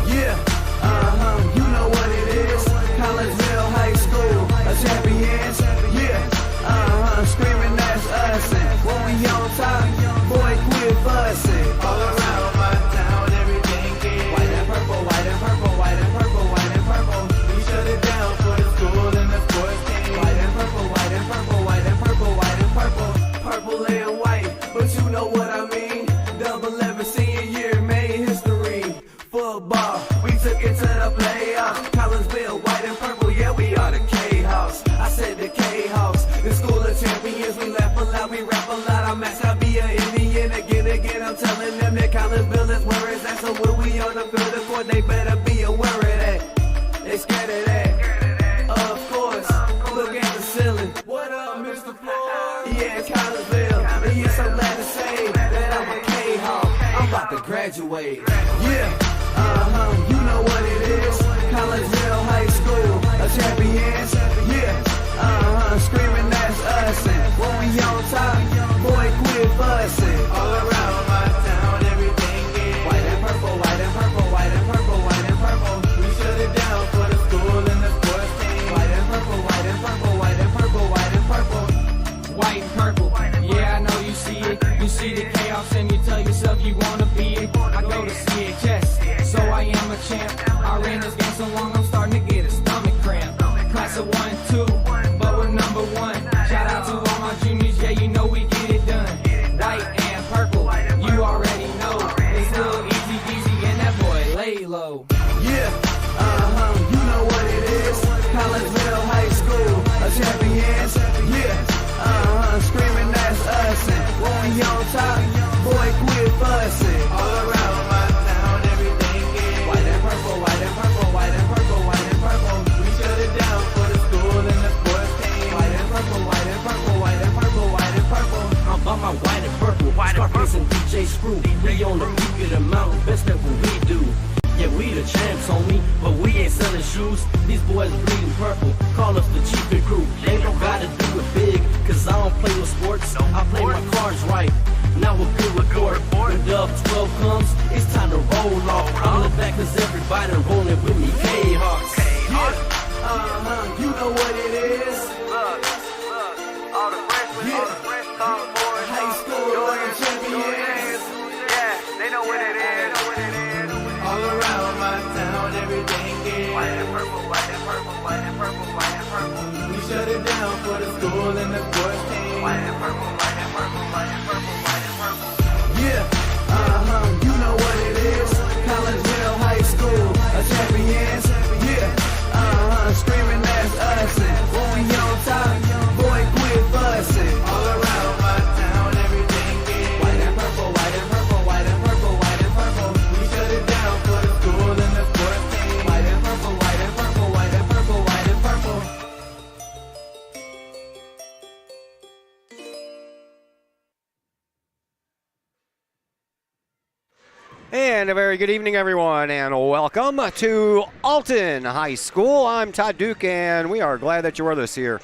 Yeah, you know what it is. Collinsville High School, a champions. Yeah, screaming that's us. And when we on top, boy, quit fussing. All around my town, everything is white and purple, white and purple, white and purple, white and purple. We shut it down for the school and the sports team. White and purple, white and purple, white and purple, white and purple. Purple and white, but you know what I mean. Double 11 senior year made history. Football, we took it to the playoffs. Collinsville, white and purple, yeah, we are the K-Hawks. I said the K-Hawks, the school of champions. We laugh a lot, we rap a lot. I'm asked I'll be an Indian again. I'm telling them that Collinsville is where it's at. So when we on the field of court, they better be aware of that. They scared of that. Of course, look at the ceiling. What up, Mr. Floyd? Yeah, it's Collinsville. And yes, I'm glad to say that I'm a K-Hawk. I'm about to graduate. Yeah. You know what it is. Collinsville High School, a champions. Yeah, screaming that's us. And when we on top, boy, quit fussing. All around my town, everything is white and purple, white and purple, white and purple, white and purple. We shut it down for the school and the sports team. White and purple, white and purple, white and purple, white and purple. White and purple, yeah, I know you see it. You see the chaos and you tell yourself you wanna be it. I go to CHS, so I am a champ. I ran this game so long, I'm starting to get a stomach cramp. Class of 1, 2, but we're number 1. Shout out to all my juniors, yeah, you know we get it done. White and purple, you already know. It's little easy peasy and that boy lay low. Yeah, you know what it is. Collinsville High School, a champions. Yeah, screaming that's us. And when we on top, boy, quit fussing. All around my town, everything is white and purple, white and purple, white and purple, white and purple. We shut it down for the school and the sports team. White and purple, white and purple, white and purple, white and purple. I'm about my white and purple, Scarface and DJ Screw. We on the peak of the mountain, best at what we do. Yeah, we the champs, homie, but we ain't selling shoes. These boys bleeding purple, call us the chief crew. They don't gotta do it big, cause I don't play with sports. I play my cards right, now we're good report. When Dub 12 comes, it's time to roll off. I'm the back cause everybody rolling with me, K-Hawks. Yeah, you know what it is. Look, all the freshmen, all the fresh boys, High school, champions. yeah, they know what it is. All around my town, everything is White and purple, white and purple, white and purple, white and purple. we shut it down for the school and the sports team. White and purple, white and purple, white and purple, white and purple. Yeah, you know what it is. Collinsville High School, a champions. Yeah, screaming that's us. And when we on top, boy, quit fussing. All around my town, everything is white and purple, white and purple, white and purple, white and purple. We shut it down for the school and the sports team. White and purple, white and purple, white and purple, white and purple. And a very good evening, everyone, and welcome to Alton High School. I'm Todd Duke, and we are glad that you're with us here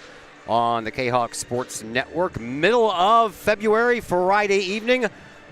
on the Kahok Sports Network. Middle of February, Friday evening.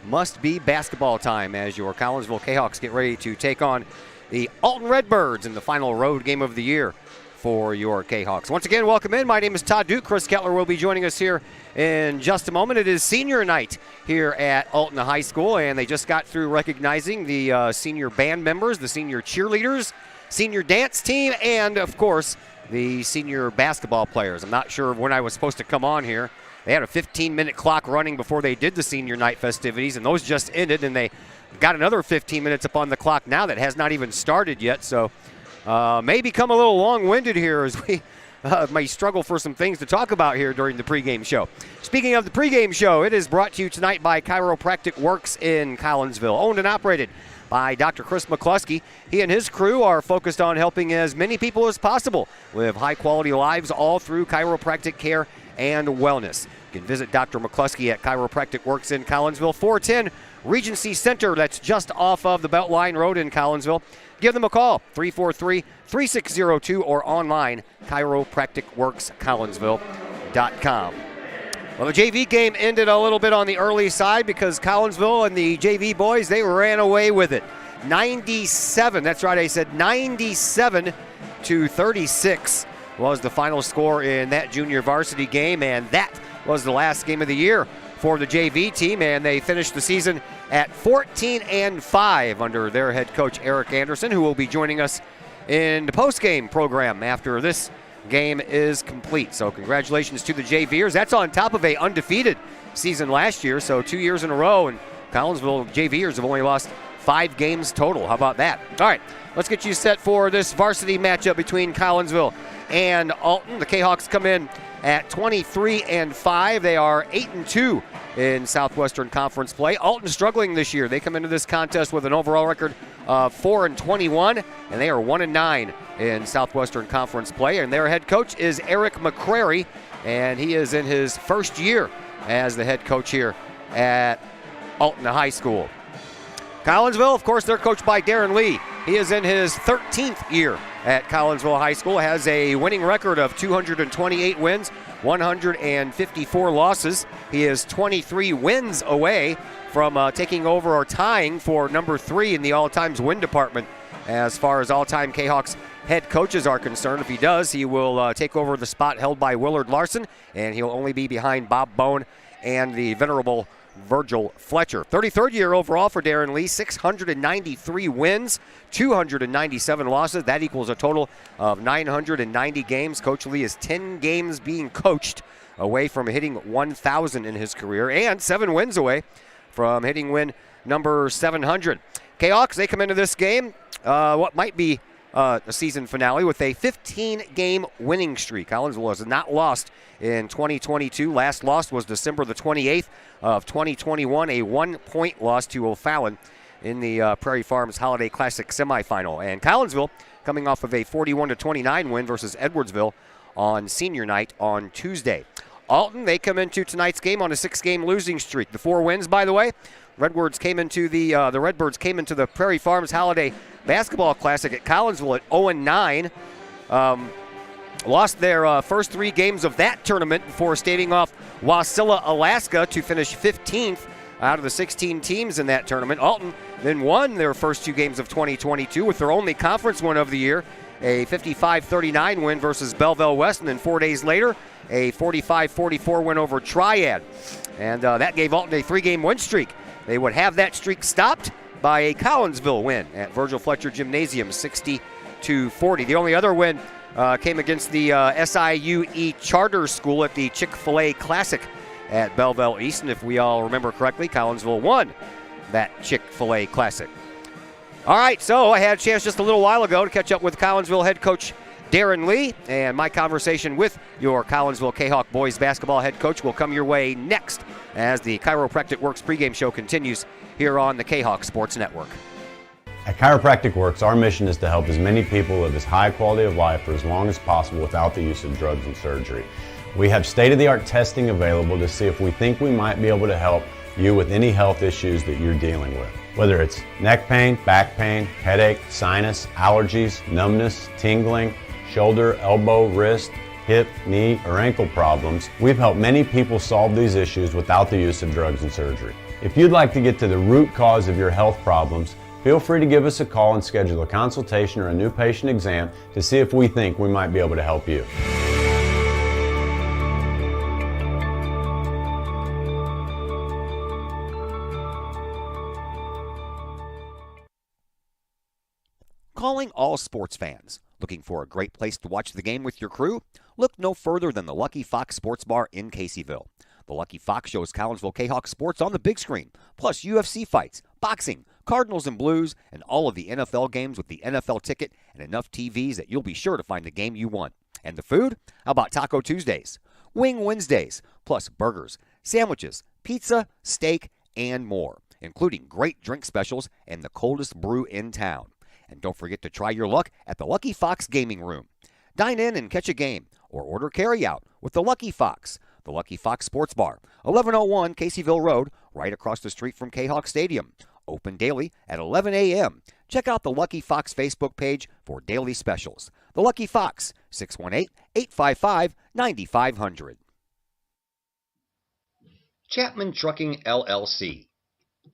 Must be basketball time as your Collinsville Kahawks get ready to take on the Alton Redbirds in the final road game of the year for your Kahawks. Once again, welcome in. My name is Todd Duke. Chris Kettler will be joining us here in just a moment. It is senior night here at Alton High School, and they just got through recognizing the senior band members, the senior cheerleaders, senior dance team, and, of course, the senior basketball players. I'm not sure when I was supposed to come on here. They had a 15-minute clock running before they did the senior night festivities, and those just ended, and they got another 15 minutes up on the clock now that has not even started yet, so may become a little long-winded here as we may struggle for some things to talk about here during the pregame show. Speaking of the pregame show, it is brought to you tonight by Chiropractic Works in Collinsville, owned and operated by Dr. Chris McCluskey. He and his crew are focused on helping as many people as possible live high-quality lives all through chiropractic care and wellness. You can visit Dr. McCluskey at Chiropractic Works in Collinsville, 410 Regency Center. That's just off of the Beltline Road in Collinsville. Give them a call, 343-3602, or online, chiropracticworkscollinsville.com. Well, the JV game ended a little bit on the early side because Collinsville and the JV boys, they ran away with it. 97. That's right, I said 97-36 was the final score in that junior varsity game, and that was the last game of the year for the JV team, and they finished the season at 14-5 under their head coach Eric Anderson, who will be joining us in the postgame program after this game is complete. So congratulations to the JVers. That's on top of a undefeated season last year, so 2 years in a row, and Collinsville JVers have only lost 5 games total. How about that? All right, let's get you set for this varsity matchup between Collinsville and Alton. The Kahawks come in at 23-5. They are 8-2 in Southwestern Conference play. Alton struggling this year. They come into this contest with an overall record of 4-21, and they are 1-9 in Southwestern Conference play. And their head coach is Eric McCrary, and he is in his first year as the head coach here at Alton High School. Collinsville, of course, they're coached by Darren Lee. He is in his 13th year at Collinsville High School, has a winning record of 228 wins, 154 losses. He is 23 wins away from taking over or tying for number 3 in the all-times win department as far as all-time Kahawks head coaches are concerned. If he does, he will take over the spot held by Willard Larson, and he'll only be behind Bob Bone and the venerable Virgil Fletcher. 33rd year overall for Darren Lee, 693 wins, 297 losses. That equals a total of 990 games. Coach Lee is 10 games being coached away from hitting 1,000 in his career, and 7 wins away from hitting win number 700. Kahawks, they come into this game, what might be a season finale with a 15-game winning streak. Collinsville has not lost in 2022. Last loss was December the 28th of 2021, a 1-point loss to O'Fallon in the Prairie Farms Holiday Classic semifinal. And Collinsville coming off of a 41-29 win versus Edwardsville on senior night on Tuesday. Alton, they come into tonight's game on a 6-game losing streak. The 4 wins, by the way. Redbirds came into the Prairie Farms Holiday Basketball Classic at Collinsville at 0-9. Lost their first 3 games of that tournament before staving off Wasilla, Alaska to finish 15th out of the 16 teams in that tournament. Alton then won their first 2 games of 2022 with their only conference win of the year, a 55-39 win versus Belleville West, and then 4 days later, a 45-44 win over Triad. And that gave Alton a 3-game win streak. They would have that streak stopped by a Collinsville win at Virgil Fletcher Gymnasium, 60-40. The only other win came against the SIUE Charter School at the Chick-fil-A Classic at Belleville East. And if we all remember correctly, Collinsville won that Chick-fil-A Classic. All right, so I had a chance just a little while ago to catch up with Collinsville head coach Darren Lee, and my conversation with your Collinsville Kahawk boys basketball head coach will come your way next as the Chiropractic Works pregame show continues here on the Kahawk Sports Network. At Chiropractic Works, our mission is to help as many people live as high quality of life for as long as possible without the use of drugs and surgery. We have state-of-the-art testing available to see if we think we might be able to help you with any health issues that you're dealing with. Whether it's neck pain, back pain, headache, sinus, allergies, numbness, tingling, shoulder, elbow, wrist, hip, knee, or ankle problems, we've helped many people solve these issues without the use of drugs and surgery. If you'd like to get to the root cause of your health problems, feel free to give us a call and schedule a consultation or a new patient exam to see if we think we might be able to help you. Calling all sports fans. Looking for a great place to watch the game with your crew? Look no further than the Lucky Fox Sports Bar in Caseyville. The Lucky Fox shows Collinsville Kahawk sports on the big screen, plus UFC fights, boxing, Cardinals and Blues, and all of the NFL games with the NFL ticket and enough TVs that you'll be sure to find the game you want. And the food? How about Taco Tuesdays, Wing Wednesdays, plus burgers, sandwiches, pizza, steak, and more, including great drink specials and the coldest brew in town. And don't forget to try your luck at the Lucky Fox Gaming Room. Dine in and catch a game, or order carry-out with the Lucky Fox. The Lucky Fox Sports Bar, 1101 Caseyville Road, right across the street from Kahawk Stadium. Open daily at 11 a.m. Check out the Lucky Fox Facebook page for daily specials. The Lucky Fox, 618-855-9500. Chapman Trucking, LLC.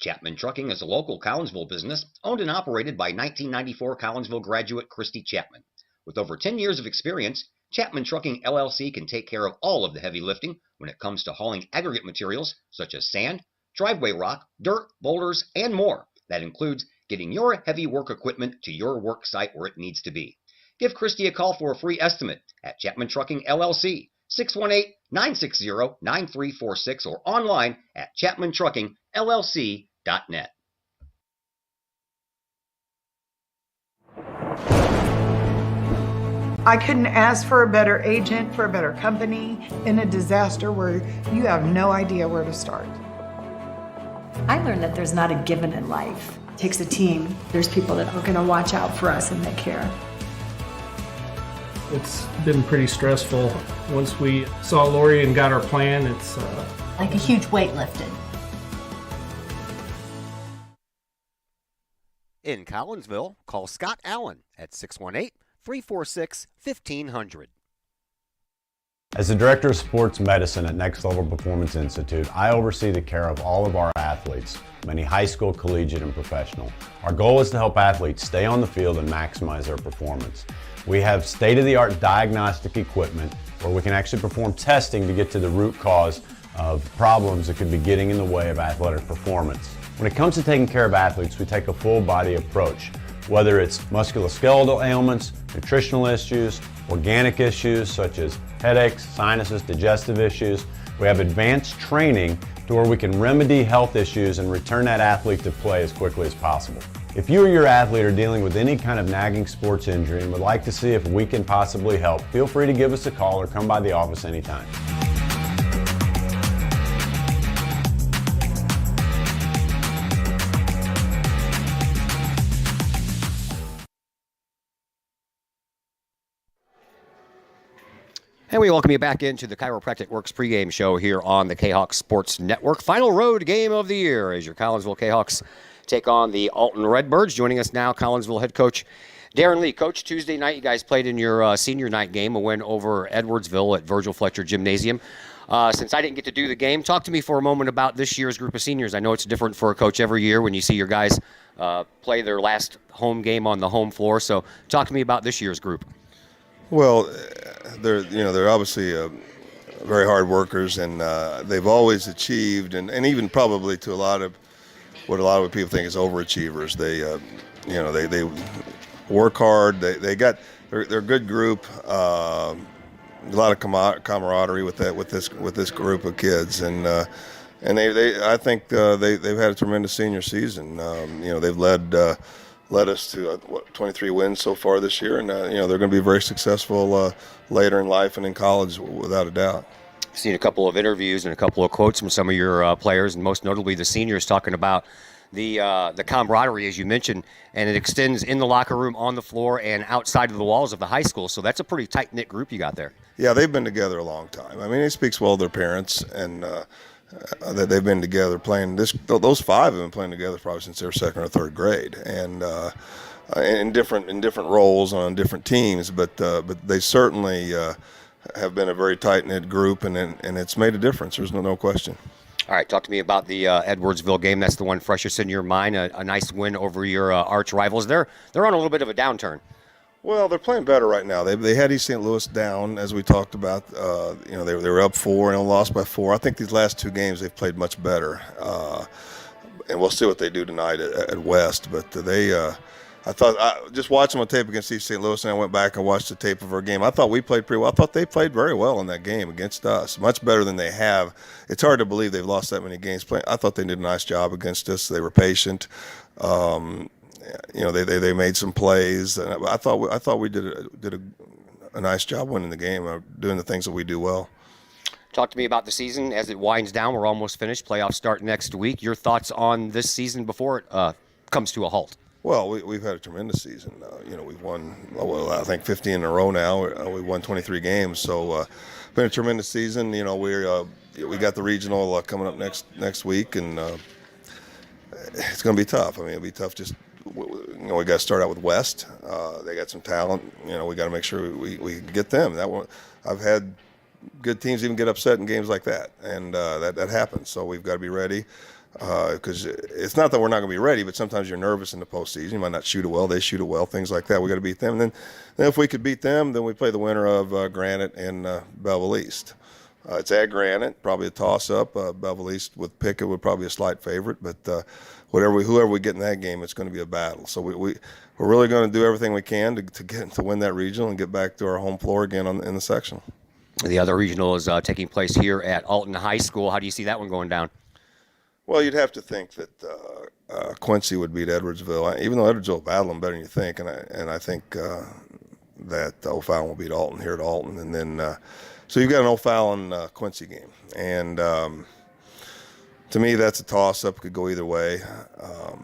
Chapman Trucking is a local Collinsville business owned and operated by 1994 Collinsville graduate Christy Chapman. With over 10 years of experience, Chapman Trucking LLC can take care of all of the heavy lifting when it comes to hauling aggregate materials such as sand, driveway rock, dirt, boulders, and more. That includes getting your heavy work equipment to your work site where it needs to be. Give Christy a call for a free estimate at Chapman Trucking LLC, 618-960-9346, or online at chapmantruckingllc.net. I couldn't ask for a better agent, for a better company in a disaster where you have no idea where to start. I learned that there's not a given in life. It takes a team. There's people that are going to watch out for us and that care. It's been pretty stressful. Once we saw Lori and got our plan, it's like a huge weight lifted. In Collinsville, call Scott Allen at 618-346-1500. As the Director of Sports Medicine at Next Level Performance Institute, I oversee the care of all of our athletes, many high school, collegiate, and professional. Our goal is to help athletes stay on the field and maximize their performance. We have state-of-the-art diagnostic equipment where we can actually perform testing to get to the root cause of problems that could be getting in the way of athletic performance. When it comes to taking care of athletes, we take a full body approach. Whether it's musculoskeletal ailments, nutritional issues, organic issues such as headaches, sinuses, digestive issues, we have advanced training to where we can remedy health issues and return that athlete to play as quickly as possible. If you or your athlete are dealing with any kind of nagging sports injury and would like to see if we can possibly help, feel free to give us a call or come by the office anytime. And we welcome you back into the Chiropractic Works pregame show here on the Kahok Sports Network. Final road game of the year as your Collinsville Kahawks take on the Alton Redbirds. Joining us now, Collinsville head coach Darren Lee. Coach, Tuesday night you guys played in your senior night game, a win over Edwardsville at Virgil Fletcher Gymnasium. Since I didn't get to do the game, talk to me for a moment about this year's group of seniors. I know it's different for a coach every year when you see your guys play their last home game on the home floor. So talk to me about this year's group. Well, they're obviously very hard workers, and they've always achieved, and even probably to a lot of people think is overachievers. They work hard. They're a good group. A lot of camaraderie with this group of kids, and I think they've had a tremendous senior season. They've led us to 23 wins so far this year, and they're going to be very successful later in life and in college without a doubt. I've seen a couple of interviews and a couple of quotes from some of your players, and most notably the seniors, talking about the camaraderie, as you mentioned, and it extends in the locker room, on the floor, and outside of the walls of the high school. So that's a pretty tight-knit group you got there. Yeah, they've been together a long time. I mean, it speaks well of their parents, and that they've been together playing this. Those five have been playing together probably since they were second or third grade, and in different roles on different teams. But they certainly have been a very tight knit group, and it's made a difference. There's no question. All right, talk to me about the Edwardsville game. That's the one freshest in your mind. A nice win over your arch rivals. They're on a little bit of a downturn. Well, they're playing better right now. They had East St. Louis down, as we talked about. They were up 4 and lost by 4. I think these last 2 games they've played much better, and we'll see what they do tonight at West. But I thought just watching on tape against East St. Louis, and I went back and watched the tape of our game. I thought we played pretty well. I thought they played very well in that game against us, much better than they have. It's hard to believe they've lost that many games playing. I thought they did a nice job against us. They were patient. They made some plays, and I thought we did a nice job winning the game, doing the things that we do well. Talk to me about the season as it winds down. We're almost finished. Playoffs start next week. Your thoughts on this season before it comes to a halt? Well, we've had a tremendous season. We've won, I think 15 in a row now. We've won 23 games, so been a tremendous season. We got the regional coming up next week, and it's going to be tough. I mean, it'll be tough. Just we got to start out with West. They got some talent. We got to make sure we get them. I've had good teams even get upset in games like that, and that happens. So we've got to be ready. because it's not that we're not going to be ready, but sometimes you're nervous in the postseason. You might not shoot it well. They shoot it well, things like that. We got to beat them. And then if we could beat them, then we play the winner of Granite and Belleville East. It's at Granite, probably a toss-up. Belleville East with Pickett would probably be a slight favorite, but whoever we get in that game, it's going to be a battle. So we're really going to do everything we can to win that regional and get back to our home floor again in the section. The other regional is taking place here at Alton High School. How do you see that one going down? Well, you'd have to think that Quincy would beat Edwardsville, even though Edwardsville will battle them better than you think, and I think that O'Fallon will beat Alton here at Alton, and then so you've got an O'Fallon Quincy game, and to me that's a toss-up. Could go either way.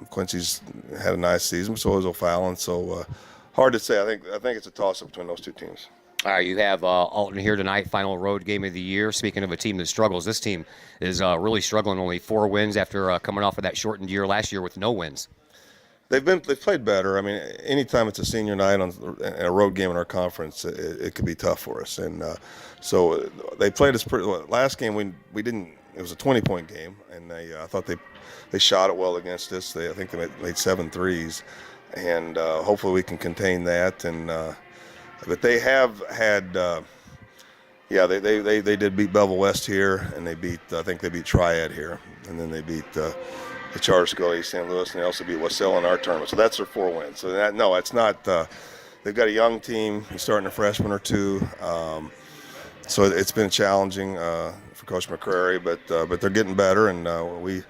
Quincy's had a nice season, so has O'Fallon. So hard to say. I think it's a toss-up between those two teams. All right, you have Alton here tonight, final road game of the year. Speaking of a team that struggles, this team is really struggling. Only 4 wins after coming off of that shortened year last year with no wins. They've played better. I mean, anytime it's a senior night on a road game in our conference, it could be tough for us. And so they played us pretty well. Last game we didn't. It was a 20-point game, and I thought they shot it well against us. I think they made 7 threes, and hopefully we can contain that. And but they have had. They did beat Belleville West here, and I think they beat Triad here, and then they beat the Charter School East St. Louis, and they also beat Wasilla in our tournament. So that's their 4 wins. So it's not. They've got a young team. He's starting a freshman or 2. So it's been challenging for Coach McCrary, but they're getting better, and we,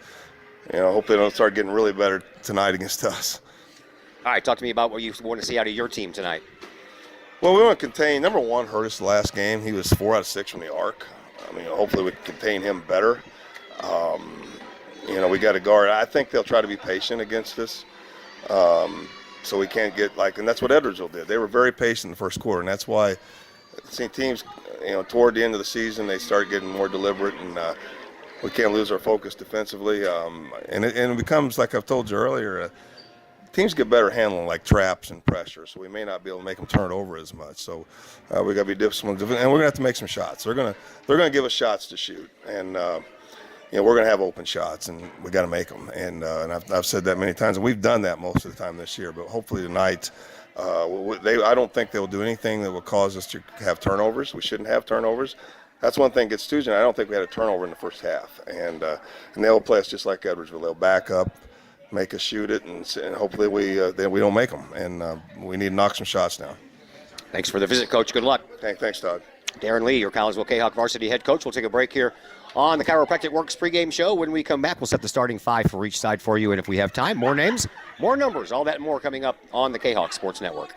hope they don't start getting really better tonight against us. All right, talk to me about what you want to see out of your team tonight. Well, we want to contain. Number 1 hurt us the last game. He was 4 out of 6 from the arc. I mean, hopefully we can contain him better. We got to guard. I think they'll try to be patient against us, so we can't get and that's what Edwardsville did. They were very patient in the first quarter, and that's why teams, toward the end of the season, they start getting more deliberate, and we can't lose our focus defensively. And it becomes, like I've told you earlier, teams get better handling traps and pressure, so we may not be able to make them turn it over as much. So we got to be disciplined, and we're going to have to make some shots. They're going to give us shots to shoot, and we're going to have open shots, and we got to make them. And I've said that many times, and we've done that most of the time this year. But hopefully tonight, I don't think they'll do anything that will cause us to have turnovers. We shouldn't have turnovers. That's one thing gets Tuesday. I don't think we had a turnover in the first half, and they'll play us just like Edwardsville. They'll back up, make us shoot it, and hopefully we don't make them. And we need to knock some shots now. Thanks for the visit, Coach. Good luck. Thanks, Todd. Darren Lee, your Collinsville Kahok varsity head coach. We'll take a break here on the Chiropractic Works pregame show. When we come back, we'll set the starting 5 for each side for you. And if we have time, more names, more numbers, all that and more coming up on the Kahok Sports Network.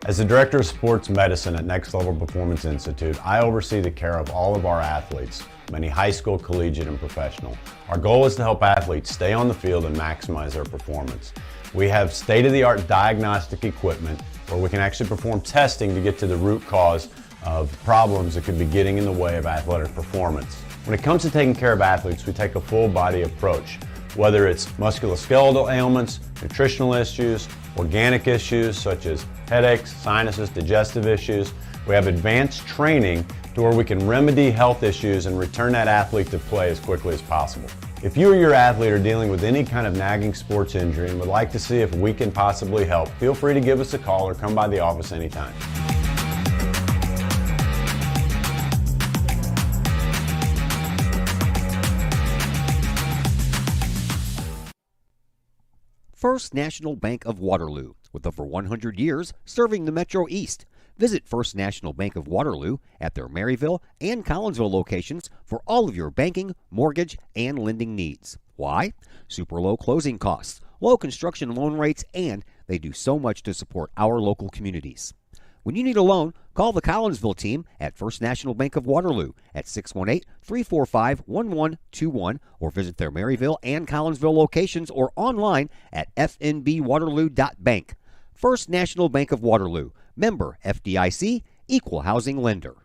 As the Director of Sports Medicine at Next Level Performance Institute, I oversee the care of all of our athletes, many high school, collegiate, and professional. Our goal is to help athletes stay on the field and maximize their performance. We have state-of-the-art diagnostic equipment where we can actually perform testing to get to the root cause of problems that could be getting in the way of athletic performance. When it comes to taking care of athletes, we take a full-body approach, whether it's musculoskeletal ailments, nutritional issues, organic issues such as headaches, sinuses, digestive issues. We have advanced training to where we can remedy health issues and return that athlete to play as quickly as possible. If you or your athlete are dealing with any kind of nagging sports injury and would like to see if we can possibly help, feel free to give us a call or come by the office anytime. First National Bank of Waterloo, with over 100 years serving the Metro East. Visit First National Bank of Waterloo at their Maryville and Collinsville locations for all of your banking, mortgage, and lending needs. Why? Super low closing costs, low construction loan rates, and they do so much to support our local communities. When you need a loan, call the Collinsville team at First National Bank of Waterloo at 618-345-1121 or visit their Maryville and Collinsville locations or online at fnbwaterloo.bank. First National Bank of Waterloo, member FDIC, equal housing lender.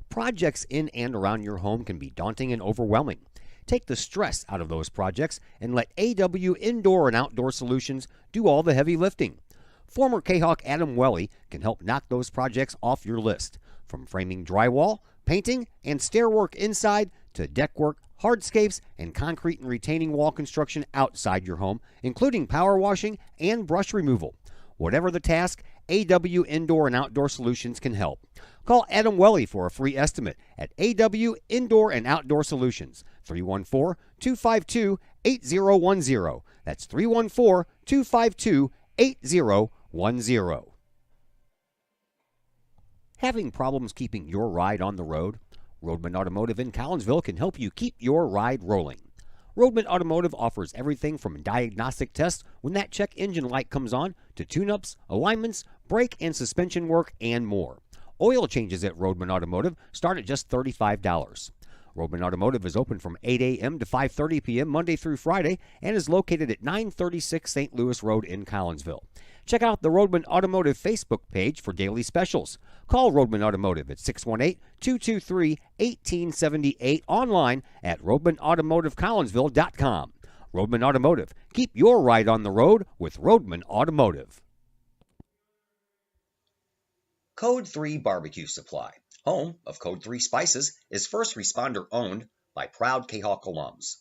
Projects in and around your home can be daunting and overwhelming. Take the stress out of those projects and let AW Indoor and Outdoor Solutions do all the heavy lifting. Former Kahok Adam Welly can help knock those projects off your list. From framing drywall, painting, and stair work inside to deckwork, hardscapes, and concrete and retaining wall construction outside your home, including power washing and brush removal. Whatever the task, AW Indoor and Outdoor Solutions can help. Call Adam Welly for a free estimate at AW Indoor and Outdoor Solutions, 314-252-8010. That's 314-252-8010. Having problems keeping your ride on the road? Roadman Automotive in Collinsville can help you keep your ride rolling. Roadman Automotive offers everything from diagnostic tests when that check engine light comes on to tune-ups, alignments, brake and suspension work, and more. Oil changes at Roadman Automotive start at just $35. Roadman Automotive is open from 8 a.m. to 5:30 p.m. Monday through Friday and is located at 936 St. Louis Road in Collinsville. Check out the Roadman Automotive Facebook page for daily specials. Call Roadman Automotive at 618-223-1878, online at roadmanautomotivecollinsville.com. Roadman Automotive. Keep your ride on the road with Roadman Automotive. Code 3 Barbecue Supply, home of Code 3 Spices, is first responder owned by proud Kahok alums.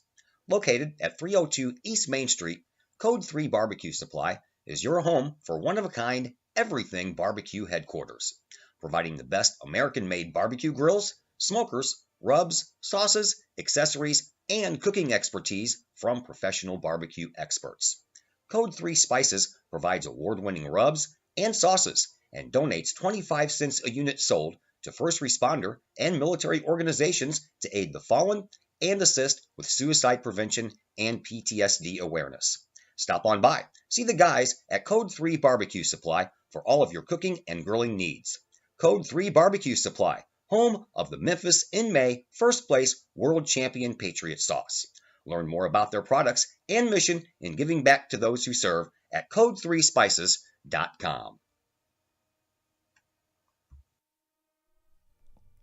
Located at 302 East Main Street, Code 3 Barbecue Supply is your home for one-of-a-kind everything barbecue headquarters, providing the best American-made barbecue grills, smokers, rubs, sauces, accessories, and cooking expertise from professional barbecue experts. Code 3 Spices provides award-winning rubs and sauces and donates 25 cents a unit sold to first responder and military organizations to aid the fallen and assist with suicide prevention and PTSD awareness. Stop on by. See the guys at Code 3 Barbecue Supply for all of your cooking and grilling needs. Code 3 Barbecue Supply, home of the Memphis in May first place World Champion Patriot Sauce. Learn more about their products and mission in giving back to those who serve at code3spices.com.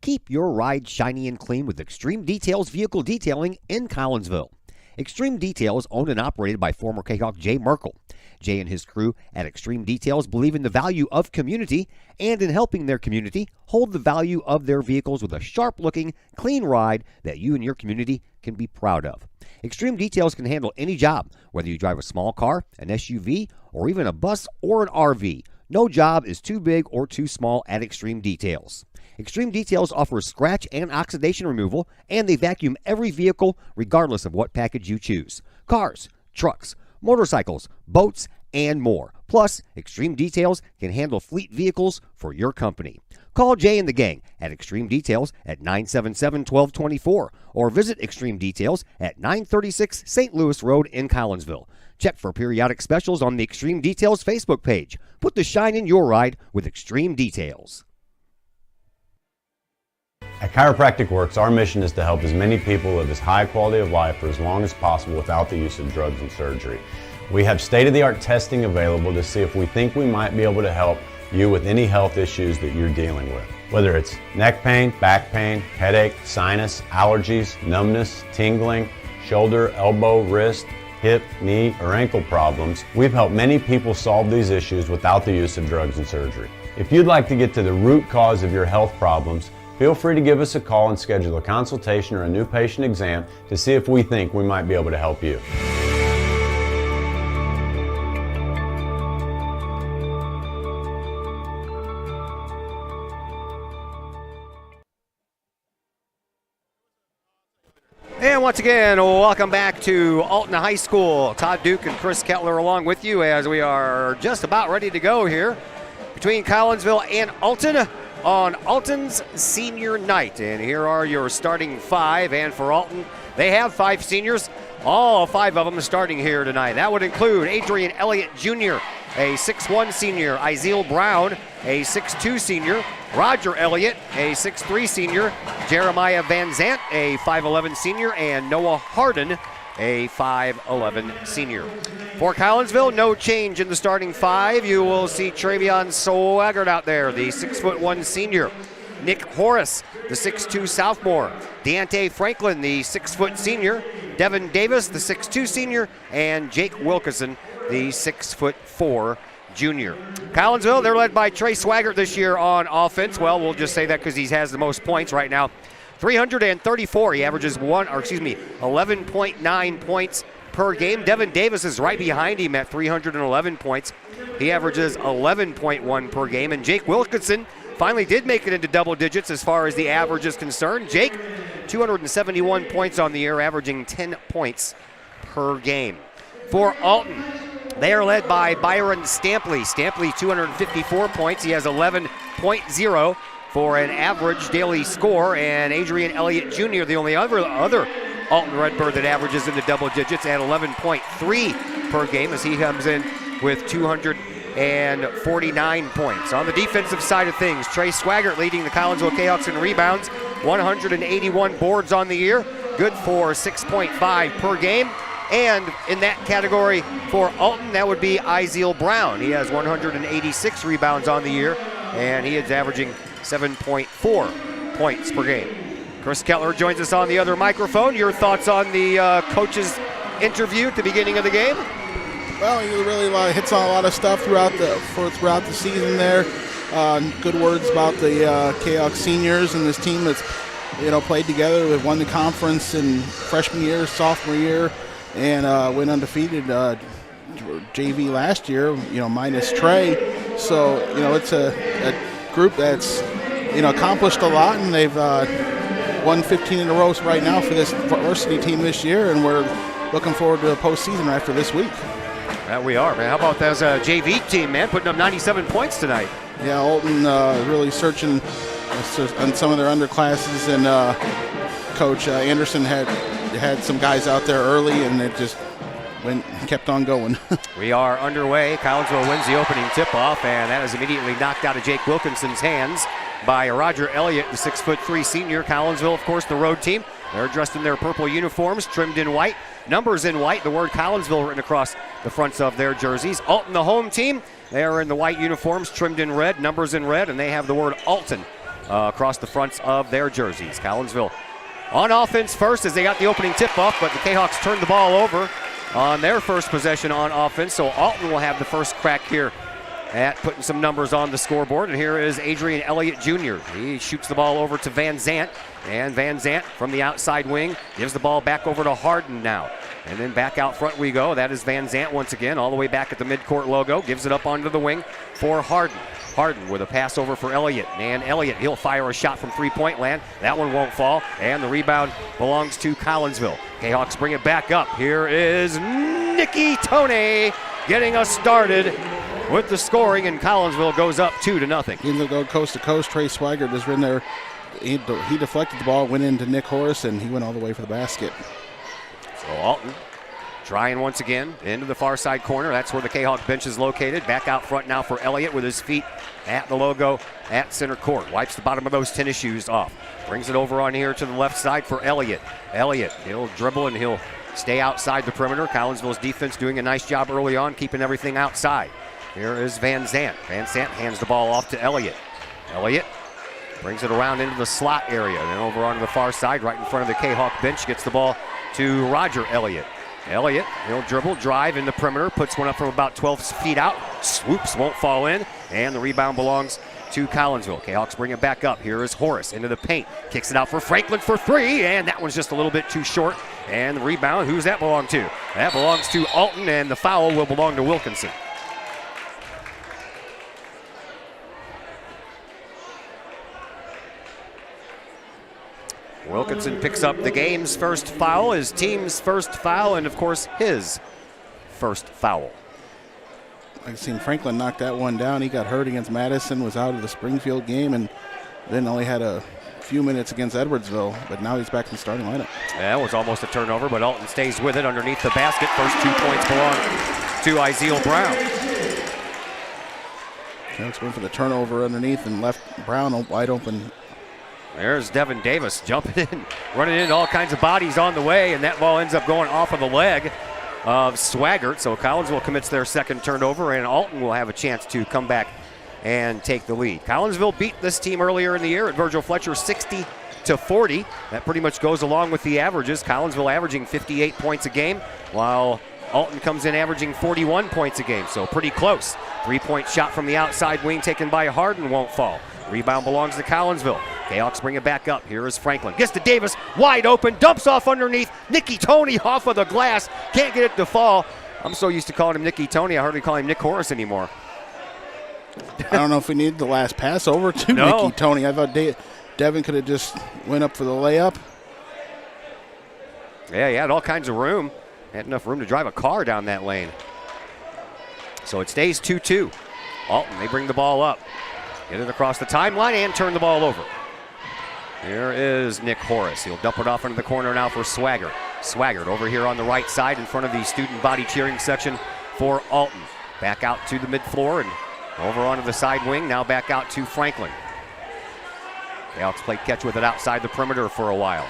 Keep your ride shiny and clean with Extreme Details Vehicle Detailing in Collinsville. Extreme Details, owned and operated by former Kahok Jay Merkel. Jay and his crew at Extreme Details believe in the value of community and in helping their community hold the value of their vehicles with a sharp-looking, clean ride that you and your community can be proud of. Extreme Details can handle any job, whether you drive a small car, an SUV, or even a bus or an RV. No job is too big or too small at Extreme Details. Extreme Details offers scratch and oxidation removal, and they vacuum every vehicle regardless of what package you choose. Cars, trucks, motorcycles, boats, and more. Plus, Extreme Details can handle fleet vehicles for your company. Call Jay and the gang at Extreme Details at 977-1224 or visit Extreme Details at 936 St. Louis Road in Collinsville. Check for periodic specials on the Extreme Details Facebook page. Put the shine in your ride with Extreme Details. At Chiropractic Works, our mission is to help as many people live as high quality of life for as long as possible without the use of drugs and surgery. We have state-of-the-art testing available to see if we think we might be able to help you with any health issues that you're dealing with. Whether it's neck pain, back pain, headache, sinus, allergies, numbness, tingling, shoulder, elbow, wrist, hip, knee, or ankle problems, we've helped many people solve these issues without the use of drugs and surgery. If you'd like to get to the root cause of your health problems, feel free to give us a call and schedule a consultation or a new patient exam to see if we think we might be able to help you. And once again, welcome back to Alton High School. Todd Duke and Chris Kettler along with you as we are just about ready to go here between Collinsville and Alton on Alton's Senior Night. And here are your starting five. And for Alton, they have five seniors. All five of them starting here tonight. That would include Adrian Elliott Jr., a 6'1 senior, Izeal Brown, a 6'2 senior, Roger Elliott, a 6'3 senior, Jeremiah Van Zant, a 5'11 senior, and Noah Harden, a 5'11 senior. For Collinsville, no change in the starting five. You will see Travion Swaggart out there, the 6'1 senior. Nick Horace, the 6'2 sophomore. Deante Franklin, the 6' senior. Devin Davis, the 6'2 senior. And Jake Wilkinson, the 6'4 junior. Collinsville, they're led by Trey Swaggart this year on offense. Well, we'll just say that because he has the most points right now. 334. He averages 11.9 points per game. Devin Davis is right behind him at 311 points. He averages 11.1 per game. And Jake Wilkinson finally did make it into double digits as far as the average is concerned. Jake, 271 points on the year, averaging 10 points per game. For Alton, they are led by Byron Stampley. Stampley, 254 points. He has 11.0 for an average daily score. And Adrian Elliott Jr., the only other Alton Redbird that averages into double digits at 11.3 per game as he comes in with 249 points. On the defensive side of things, Trey Swaggart leading the Collinsville Kahawks in rebounds, 181 boards on the year, good for 6.5 per game. And in that category for Alton, that would be Iziel Brown. He has 186 rebounds on the year, and he is averaging 7.4 points per game. Chris Kettler joins us on the other microphone. Your thoughts on the coach's interview at the beginning of the game? Well, he really hits on a lot of stuff throughout the season there. Good words about the Kahok seniors and this team that's played together. They've won the conference in freshman year, sophomore year, and went undefeated JV last year. Minus Trey. So it's a group that's accomplished a lot, and they've won 15 in a row right now for this varsity team this year, and we're looking forward to a postseason after this week. Yeah, we are, man. How about that JV team, man, putting up 97 points tonight? Yeah, Alton really searching on some of their underclasses, and Coach Anderson had some guys out there early, and it just kept on going. We are underway. Collinsville wins the opening tip-off, and that is immediately knocked out of Jake Wilkinson's hands by Roger Elliott, the 6'3" senior. Collinsville, of course, the road team. They're dressed in their purple uniforms, trimmed in white, numbers in white, the word Collinsville written across the fronts of their jerseys. Alton, the home team, they are in the white uniforms, trimmed in red, numbers in red, and they have the word Alton across the fronts of their jerseys. Collinsville on offense first as they got the opening tip-off, but the Kahawks turned the ball over on their first possession on offense, so Alton will have the first crack here at putting some numbers on the scoreboard. And here is Adrian Elliott Jr. He shoots the ball over to Van Zant, and Van Zant from the outside wing gives the ball back over to Harden now. And then back out front we go. That is Van Zant once again, all the way back at the midcourt logo. Gives it up onto the wing for Harden. Harden with a pass over for Elliott. And Elliott, he'll fire a shot from three-point land. That one won't fall. And the rebound belongs to Collinsville. Kahawks bring it back up. Here is Nicky Toney getting us started with the scoring, and Collinsville goes up 2-0. He's going to go coast to coast. Trey Swaggart has been there. He deflected the ball, went into Nick Horace, and he went all the way for the basket. So Alton trying once again into the far side corner. That's where the Kahawk bench is located. Back out front now for Elliott with his feet at the logo at center court. Wipes the bottom of those tennis shoes off. Brings it over on here to the left side for Elliott. Elliott, he'll dribble and he'll stay outside the perimeter. Collinsville's defense doing a nice job early on, keeping everything outside. Here is Van Zant. Van Zant hands the ball off to Elliott. Elliott brings it around into the slot area. Then over onto the far side, right in front of the Kahawk bench, gets the ball to Roger Elliott. Elliott, he'll dribble, drive in the perimeter, puts one up from about 12 feet out. Swoops, won't fall in, and the rebound belongs to Collinsville. Kahawks bring it back up. Here is Horace into the paint. Kicks it out for Franklin for three, and that one's just a little bit too short. And the rebound, who's that belong to? That belongs to Alton, and the foul will belong to Wilkinson. Wilkinson picks up the game's first foul, his team's first foul, and of course his first foul. I've seen Franklin knock that one down. He got hurt against Madison, was out of the Springfield game, and then only had a few minutes against Edwardsville, but now he's back in the starting lineup. Yeah, it was almost a turnover, but Alton stays with it underneath the basket. First 2 points belong to Iziel Brown. Kahawks went for the turnover underneath and left Brown wide open. There's Devin Davis jumping in, running into all kinds of bodies on the way, and that ball ends up going off of the leg of Swaggart. So Collinsville commits their second turnover, and Alton will have a chance to come back and take the lead. Collinsville beat this team earlier in the year at Virgil Fletcher 60-40. That pretty much goes along with the averages. Collinsville averaging 58 points a game, while Alton comes in averaging 41 points a game, so pretty close. 3-point shot from the outside wing taken by Harden won't fall. Rebound belongs to Collinsville. Kahawks bring it back up. Here is Franklin. Gets to Davis, wide open, dumps off underneath. Nicky Tony off of the glass. Can't get it to fall. I'm so used to calling him Nicky Tony, I hardly call him Nick Horace anymore. I don't know if we needed the last pass over to Nicky Tony. I thought Devin could have just went up for the layup. Yeah, he had all kinds of room. Had enough room to drive a car down that lane. So it stays 2-2. Alton, they bring the ball up. Get it across the timeline and turn the ball over. Here is Nick Horace. He'll dump it off into the corner now for Swaggart. Swaggart over here on the right side in front of the student body cheering section for Alton. Back out to the mid-floor and over onto the side wing. Now back out to Franklin. Kahawks played catch with it outside the perimeter for a while.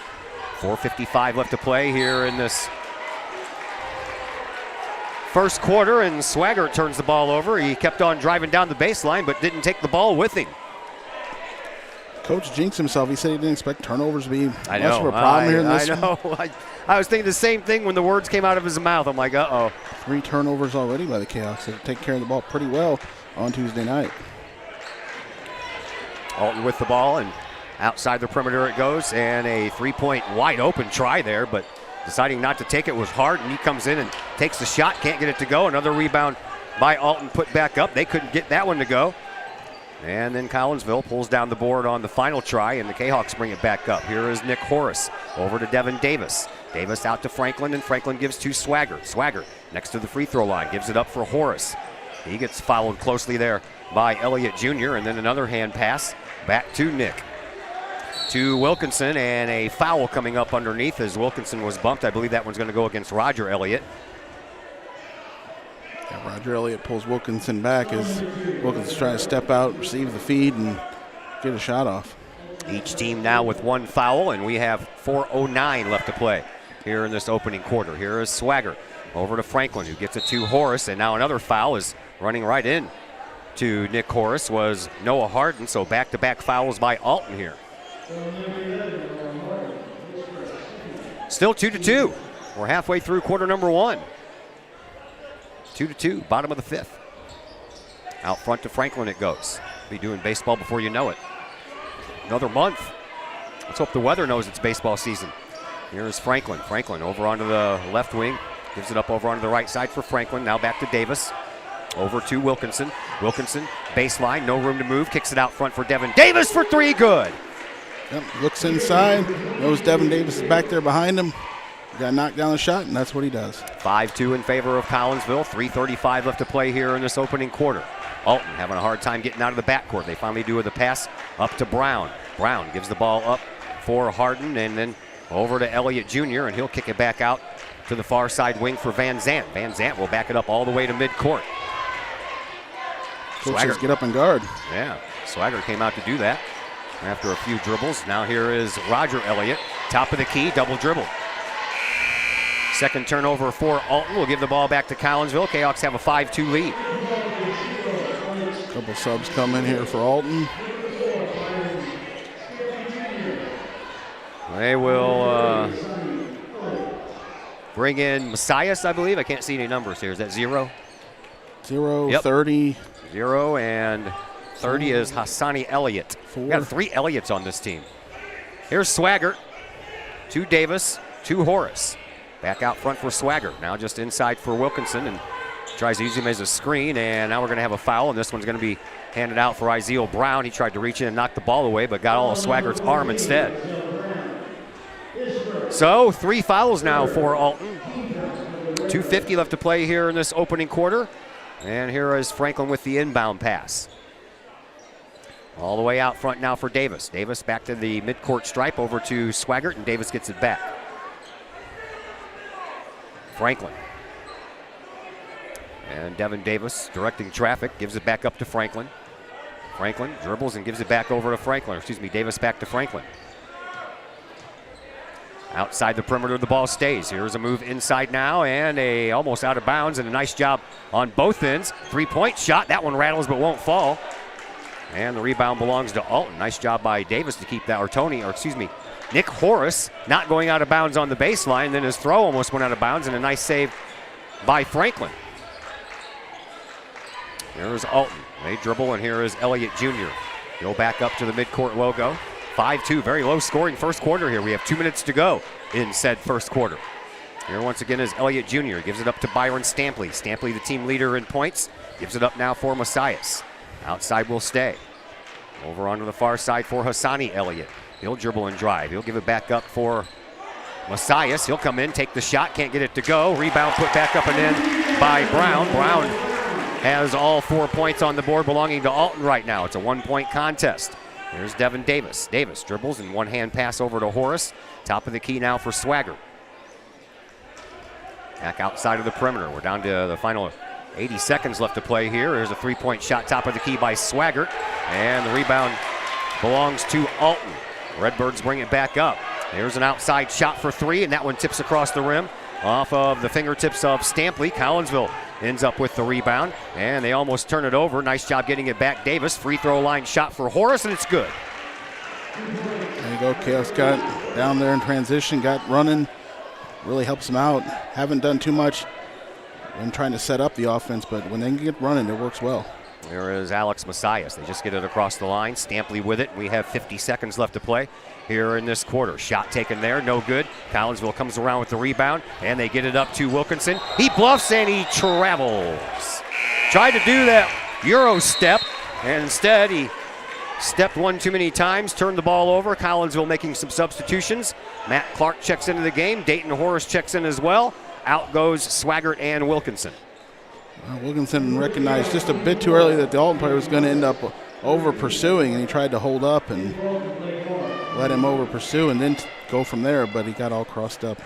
4:55 left to play here in this first quarter, and Swaggart turns the ball over. He kept on driving down the baseline, but didn't take the ball with him. Coach jinxed himself. He said he didn't expect turnovers to be much of a problem I here in this know. I was thinking the same thing when the words came out of his mouth. I'm like, uh-oh. 3 turnovers already by the Kahawks. They take care of the ball pretty well on Tuesday night. Alton with the ball, and outside the perimeter it goes, and a three-point wide open try there, but deciding not to take it was Harden. He comes in and takes the shot, can't get it to go. Another rebound by Alton put back up. They couldn't get that one to go. And then Collinsville pulls down the board on the final try, and the Kahawks bring it back up. Here is Nick Horace over to Devin Davis. Davis out to Franklin, and Franklin gives to Swaggart. Swaggart next to the free throw line, gives it up for Horace. He gets followed closely there by Elliott Jr., and then another hand pass back to Nick. To Wilkinson, and a foul coming up underneath as Wilkinson was bumped. I believe that one's going to go against Roger Elliott. Yeah, Roger Elliott pulls Wilkinson back as Wilkinson's trying to step out, receive the feed, and get a shot off. Each team now with one foul, and we have 4:09 left to play here in this opening quarter. Here is Swaggart over to Franklin, who gets it to Horace, and now another foul is running right in to Nick Horace was Noah Harden, so back-to-back fouls by Alton here. Still 2-2. We're halfway through quarter number 1. 2-2, bottom of the 5th. Out front to Franklin it goes. Be doing baseball before you know it. Another month. Let's hope the weather knows it's baseball season. Here's Franklin. Franklin over onto the left wing. Gives it up over onto the right side for Franklin. Now back to Davis. Over to Wilkinson. Wilkinson, baseline, no room to move. Kicks it out front for Devin Davis for 3, good. Yep, looks inside, knows Devin Davis is back there behind him. Got to knock down a shot, and that's what he does. 5-2 in favor of Collinsville. 3:35 left to play here in this opening quarter. Alton having a hard time getting out of the backcourt. They finally do with a pass up to Brown. Brown gives the ball up for Harden, and then over to Elliott Jr., and he'll kick it back out to the far side wing for Van Zant. Van Zant will back it up all the way to midcourt. Swaggart get up and guard. Yeah, Swaggart came out to do that after a few dribbles. Now here is Roger Elliott, top of the key, double dribble. Second turnover for Alton. We'll give the ball back to Collinsville. Kahawks have a 5-2 lead. Couple subs come in here for Alton. They will bring in Messias, I believe. I can't see any numbers here. Is that 0? 0, Yep. 30. 0 and 30 is Hassani Elliott. We got 3 Elliots on this team. Here's Swaggart to Davis to Horace. Back out front for Swaggart. Now just inside for Wilkinson, and tries to use him as a screen, and now we're going to have a foul, and this one's going to be handed out for Isiel Brown. He tried to reach in and knock the ball away, but got all of Swaggart's arm instead. So 3 fouls now for Alton. 2:50 left to play here in this opening quarter. And here is Franklin with the inbound pass. All the way out front now for Davis. Davis back to the midcourt stripe over to Swaggart, and Davis gets it back. Franklin. And Devin Davis directing traffic, gives it back up to Franklin. Franklin dribbles and gives it back over to Franklin. Excuse me, Davis back to Franklin. Outside the perimeter, the ball stays. Here's a move inside now, and a almost out of bounds, and a nice job on both ends. 3-point shot. That one rattles but won't fall. And the rebound belongs to Alton. Nice job by Davis to keep that, Nick Horace not going out of bounds on the baseline. Then his throw almost went out of bounds, and a nice save by Franklin. Here's Alton. They dribble, and here is Elliott Jr. He'll back up to the midcourt logo. 5-2, very low scoring first quarter here. We have 2 minutes to go in said first quarter. Here once again is Elliott Jr. Gives it up to Byron Stampley. Stampley, the team leader in points, gives it up now for Messias. Outside will stay. Over onto the far side for Hassani Elliott. He'll dribble and drive. He'll give it back up for Messias. He'll come in, take the shot, can't get it to go. Rebound put back up and in by Brown. Brown has all 4 points on the board belonging to Alton right now. It's a 1-point contest. Here's Devin Davis. Davis dribbles and one-hand pass over to Horace. Top of the key now for Swaggart. Back outside of the perimeter. We're down to the final 80 seconds left to play here. There's a 3-point shot top of the key by Swaggart. And the rebound belongs to Alton. Redbirds bring it back up. There's an outside shot for 3, and that one tips across the rim off of the fingertips of Stampley. Collinsville ends up with the rebound, and they almost turn it over. Nice job getting it back. Davis, free throw line shot for Horace, and it's good. There you go. Chaos got down there in transition, got running. Really helps them out. Haven't done too much when trying to set up the offense, but when they get running, it works well. There is Alex Messias. They just get it across the line. Stampley with it. We have 50 seconds left to play here in this quarter. Shot taken there, no good. Collinsville comes around with the rebound, and they get it up to Wilkinson. He bluffs and he travels. Tried to do that Euro step, and instead he stepped one too many times, turned the ball over. Collinsville making some substitutions. Matt Clark checks into the game. Dayton Horace checks in as well. Out goes Swaggart and Wilkinson. Wilkinson recognized just a bit too early that the Alton player was going to end up over pursuing, and he tried to hold up and let him over pursue and then go from there, but he got all crossed up.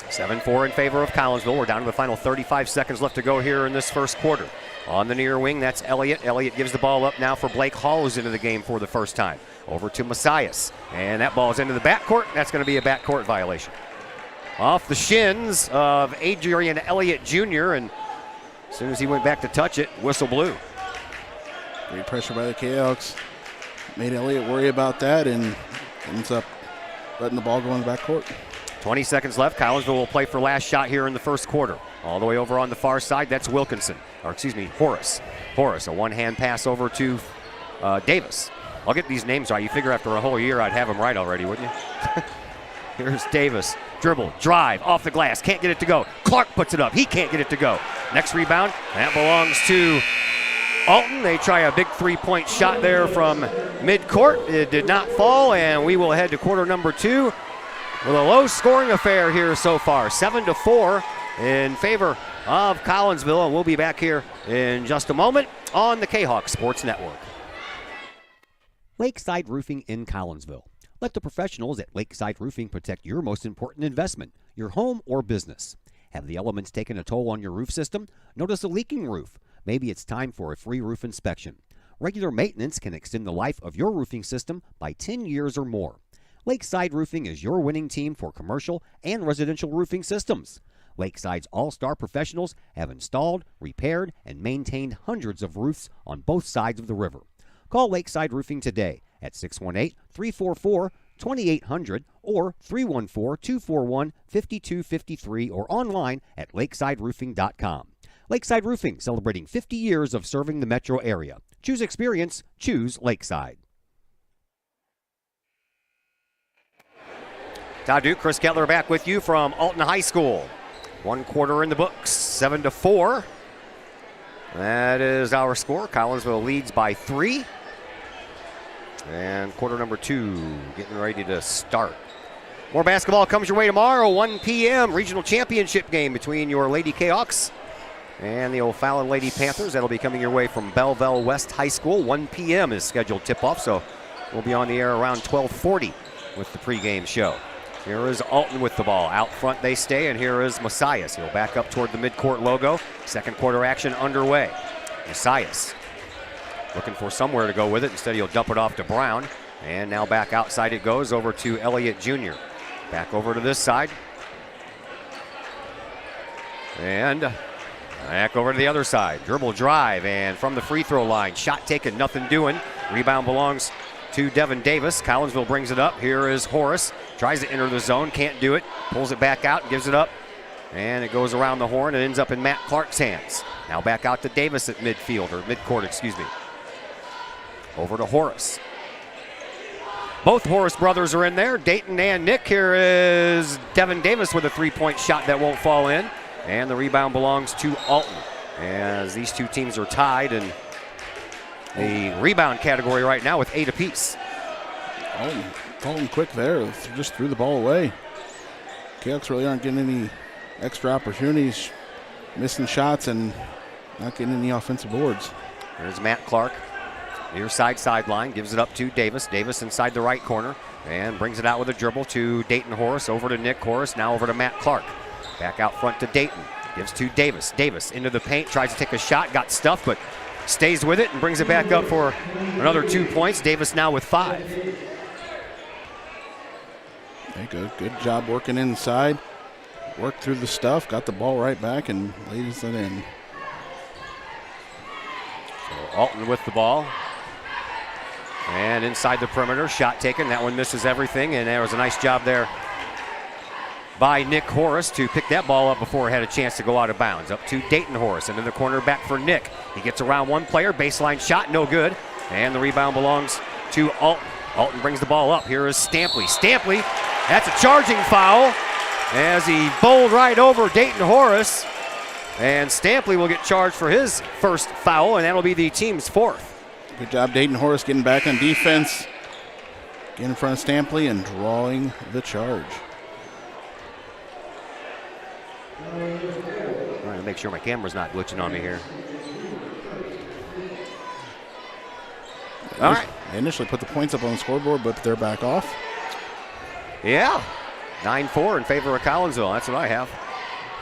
7-4 in favor of Collinsville. We're down to the final 35 seconds left to go here in this first quarter. On the near wing, that's Elliott. Elliott gives the ball up now for Blake Hall, who's into the game for the first time. Over to Messias, and that ball is into the backcourt. That's going to be a backcourt violation. Off the shins of Adrian Elliott Jr., and as soon as he went back to touch it, whistle blew. Great pressure by the Kahawks. Made Elliott worry about that and ends up letting the ball go in the backcourt. 20 seconds left. Collinsville will play for last shot here in the first quarter. All the way over on the far side, that's Wilkinson. Or excuse me, Horace. Horace, a one-hand pass over to Davis. I'll get these names right. You figure after a whole year I'd have them right already, wouldn't you? Here's Davis. Dribble, drive, off the glass. Can't get it to go. Clark puts it up. He can't get it to go. Next rebound, that belongs to Alton. They try a big three-point shot there from midcourt. It did not fall, and we will head to quarter number 2 with a low-scoring affair here so far. 7-4 in favor of Collinsville, and we'll be back here in just a moment on the Kahok Sports Network. Lakeside Roofing in Collinsville. Let the professionals at Lakeside Roofing protect your most important investment, your home or business. Have the elements taken a toll on your roof system? Notice a leaking roof? Maybe it's time for a free roof inspection. Regular maintenance can extend the life of your roofing system by 10 years or more. Lakeside Roofing is your winning team for commercial and residential roofing systems. Lakeside's all-star professionals have installed, repaired, and maintained hundreds of roofs on both sides of the river. Call Lakeside Roofing today at 618-344-2800 or 314-241-5253 or online at lakesideroofing.com. Lakeside Roofing, celebrating 50 years of serving the metro area. Choose experience, choose Lakeside. Todd Duke, Chris Kettler back with you from Alton High School. One quarter in the books, 7-4. That is our score. Collinsville leads by 3. And quarter number 2 getting ready to start. More basketball comes your way tomorrow, 1 p.m. Regional championship game between your Lady Kahawks and the O'Fallon Lady Panthers. That'll be coming your way from Belleville West High School. 1 p.m. is scheduled tip-off, so we'll be on the air around 12:40 with the pregame show. Here is Alton with the ball. Out front they stay, and here is Messias. He'll back up toward the midcourt logo. Second quarter action underway. Messias looking for somewhere to go with it. Instead, he'll dump it off to Brown. And now back outside it goes over to Elliott Jr. Back over to this side. And back over to the other side. Dribble drive, and from the free throw line. Shot taken, nothing doing. Rebound belongs to Devin Davis. Collinsville brings it up. Here is Horace. Tries to enter the zone, can't do it. Pulls it back out, gives it up. And it goes around the horn and ends up in Matt Clark's hands. Now back out to Davis at midfield, or midcourt, excuse me. Over to Horace. Both Horace brothers are in there, Dayton and Nick. Here is Devin Davis with a three-point shot that won't fall in. And the rebound belongs to Alton, as these two teams are tied in the rebound category right now with 8 apiece. Alton quick there, just threw the ball away. Cahoks really aren't getting any extra opportunities, missing shots and not getting any offensive boards. There's Matt Clark, near sideline, gives it up to Davis. Davis inside the right corner and brings it out with a dribble to Dayton Horace, over to Nick Horace, now over to Matt Clark. Back out front to Dayton, gives to Davis. Davis into the paint, tries to take a shot, got stuffed, but stays with it and brings it back up for another 2 points. Davis now with 5. Okay, good job working inside. Worked through the stuff, got the ball right back and lays it in. So Alton with the ball. And inside the perimeter, shot taken. That one misses everything, and there was a nice job there by Nick Horace to pick that ball up before it had a chance to go out of bounds. Up to Dayton Horace, and in the corner back for Nick. He gets around one player, baseline shot, no good. And the rebound belongs to Alton. Alton brings the ball up. Here is Stampley. Stampley, that's a charging foul as he bowled right over Dayton Horace. And Stampley will get charged for his first foul, and that'll be the team's 4th. Good job, Dayton Horace, getting back on defense. Getting in front of Stampley and drawing the charge. I'm trying to make sure my camera's not glitching on me here. All right. They initially put the points up on the scoreboard, but they're back off. Yeah, 9-4 in favor of Collinsville. That's what I have.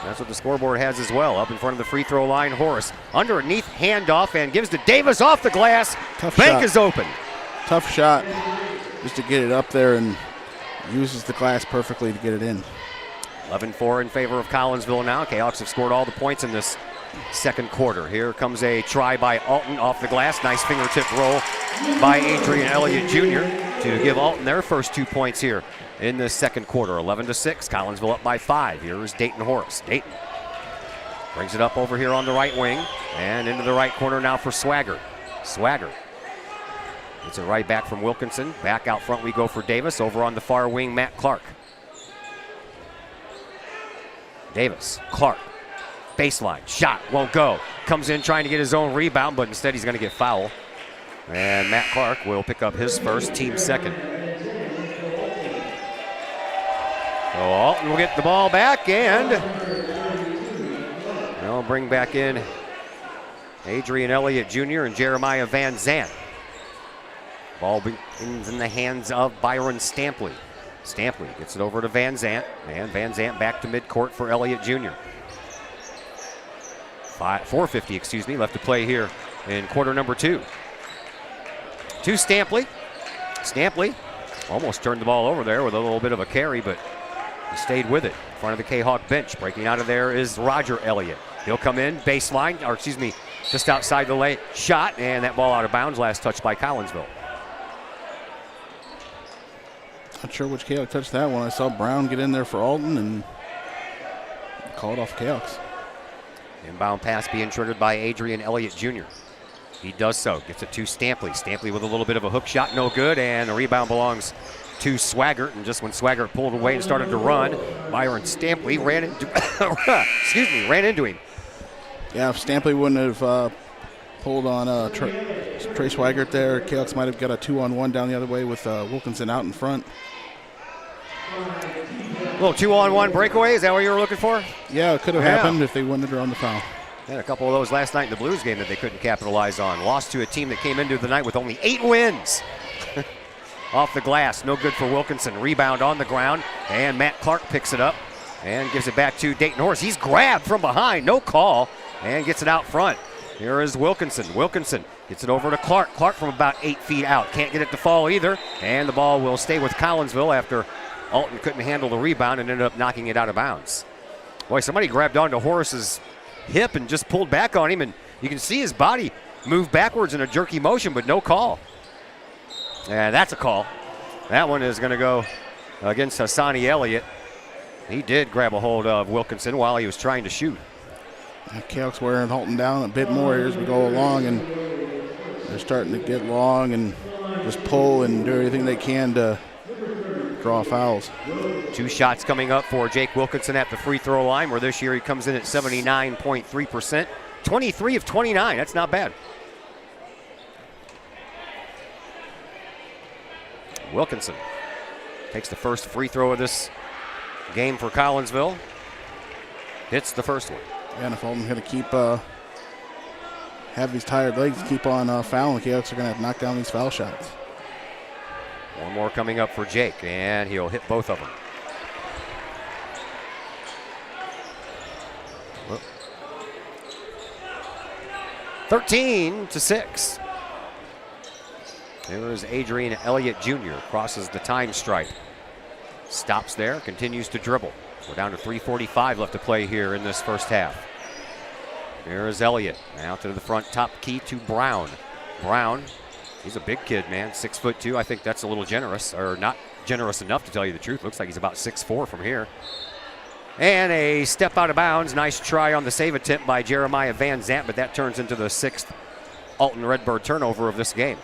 That's what the scoreboard has as well. Up in front of the free throw line, Horace underneath, handoff, and gives to Davis off the glass. Tough Bank shot. is open. Tough shot just to get it up there, and uses the glass perfectly to get it in. 11-4 in favor of Collinsville now. Cahoks have scored all the points in this second quarter. Here comes a try by Alton off the glass. Nice fingertip roll by Adrian Elliott Jr. to give Alton their first 2 points here in the second quarter. 11-6. Collinsville up by 5. Here is Dayton Horace. Dayton brings it up over here on the right wing and into the right corner now for Swagger. Swagger gets it right back from Wilkinson. Back out front we go for Davis. Over on the far wing, Matt Clark. Davis, Clark, baseline, shot, won't go. Comes in trying to get his own rebound, but instead he's going to get fouled. And Matt Clark will pick up his first, team second. So Alton will get the ball back, and they'll bring back in Adrian Elliott Jr. and Jeremiah Van Zant. Ball begins in the hands of Byron Stampley. Stampley gets it over to Van Zant, and Van Zant back to midcourt for Elliott Jr. 4:50, left to play here in quarter number 2. To Stampley. Stampley almost turned the ball over there with a little bit of a carry, but he stayed with it in front of the Kahok bench. Breaking out of there is Roger Elliott. He'll come in, baseline, just outside the lane. Shot, and that ball out of bounds, last touch by Collinsville. Not sure which Kahok touched that one. I saw Brown get in there for Alton and call it off Cahoks. Inbound pass being triggered by Adrian Elliott Jr. He does so. Gets it to Stampley. Stampley with a little bit of a hook shot, no good, and the rebound belongs to Swaggart. And just when Swaggart pulled away and started to run, Byron Stampley ran into him. Yeah, if Stampley wouldn't have pulled on Trey Swaggart there, Cahoks might have got a 2-on-1 down the other way with Wilkinson out in front. Little 2-on-1 breakaway, is that what you were looking for? Yeah, it could have happened if they wouldn't have drawn the foul. Had a couple of those last night in the Blues game that they couldn't capitalize on. Lost to a team that came into the night with only 8 wins. Off the glass, no good for Wilkinson. Rebound on the ground, and Matt Clark picks it up and gives it back to Dayton Horace. He's grabbed from behind, no call, and gets it out front. Here is Wilkinson. Wilkinson gets it over to Clark. Clark from about 8 feet out. Can't get it to fall either, and the ball will stay with Collinsville after Alton couldn't handle the rebound and ended up knocking it out of bounds. Boy, somebody grabbed onto Horace's hip and just pulled back on him, and you can see his body move backwards in a jerky motion, but no call. And that's a call. That one is going to go against Hassani Elliott. He did grab a hold of Wilkinson while he was trying to shoot. Cahoks wearing Alton down a bit more here as we go along, and they're starting to get long and just pull and do everything they can to draw fouls. 2 shots coming up for Jake Wilkinson at the free throw line, where this year he comes in at 79.3%. 23 of 29, that's not bad. Wilkinson takes the first free throw of this game for Collinsville. Hits the first one. Yeah, and if Alton's going to keep have these tired legs, keep on fouling, the Kahok's are going to have to knock down these foul shots. One more coming up for Jake, and he'll hit both of them. Well, 13-6. There is Adrian Elliott Jr. Crosses the time stripe. Stops there, continues to dribble. We're down to 3:45 left to play here in this first half. Here is Elliott. Now to the front, top key to Brown. Brown, he's a big kid, man. 6'2". I think that's a little generous, or not generous enough to tell you the truth. Looks like he's about 6'4" from here. And a step out of bounds. Nice try on the save attempt by Jeremiah Van Zant, but that turns into the 6th Alton Redbird turnover of this game.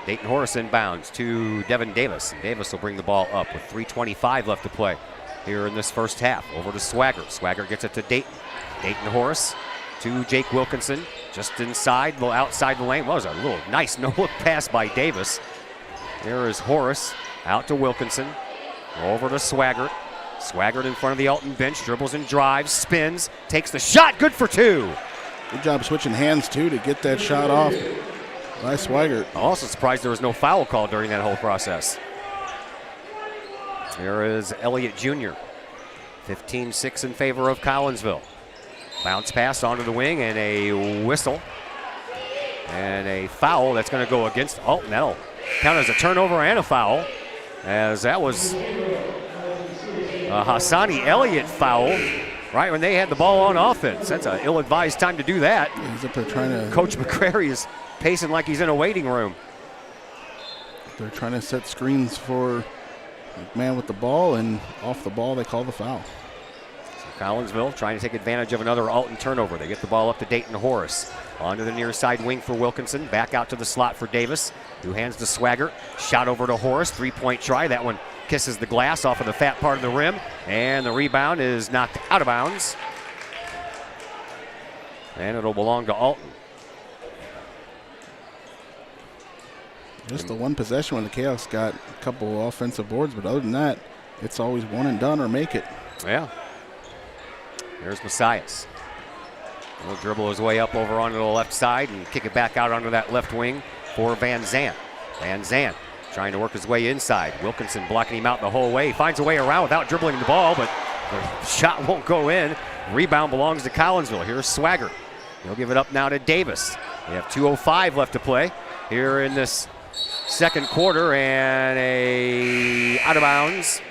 Dayton Horace inbounds to Devin Davis. Davis will bring the ball up with 3:25 left to play here in this first half. Over to Swaggart. Swaggart gets it to Dayton. Dayton Horace to Jake Wilkinson. Just inside, a little outside the lane. Well, it was a little nice no-look pass by Davis. There is Horace out to Wilkinson. Over to Swaggart. Swaggart in front of the Alton bench. Dribbles and drives. Spins. Takes the shot. Good for 2. Good job switching hands, too, to get that shot off by Swaggart. I'm also surprised there was no foul call during that whole process. There is Elliott Jr. 15-6 in favor of Collinsville. Bounce pass onto the wing and a whistle. And a foul that's going to go against Alton. That'll count as a turnover and a foul, as that was a Hassani Elliott foul right when they had the ball on offense. That's an ill-advised time to do that. He's up there trying to... Coach McCrary is pacing like he's in a waiting room. They're trying to set screens for the man with the ball, and off the ball they call the foul. So Collinsville trying to take advantage of another Alton turnover. They get the ball up to Dayton Horace. Onto the near side wing for Wilkinson. Back out to the slot for Davis, who hands to Swaggart. Shot over to Horace. 3-point try. That one kisses the glass off of the fat part of the rim. And the rebound is knocked out of bounds. And it'll belong to Alton. Just the one possession when the Chaos got a couple offensive boards, but other than that, it's always one and done or make it. Yeah. There's Messias. He'll dribble his way up over onto the left side and kick it back out onto that left wing for Van Zant. Van Zant trying to work his way inside. Wilkinson blocking him out the whole way. He finds a way around without dribbling the ball, but the shot won't go in. Rebound belongs to Collinsville. Here's Swaggart. He'll give it up now to Davis. We have 2:05 left to play here in this second quarter, and a out of bounds.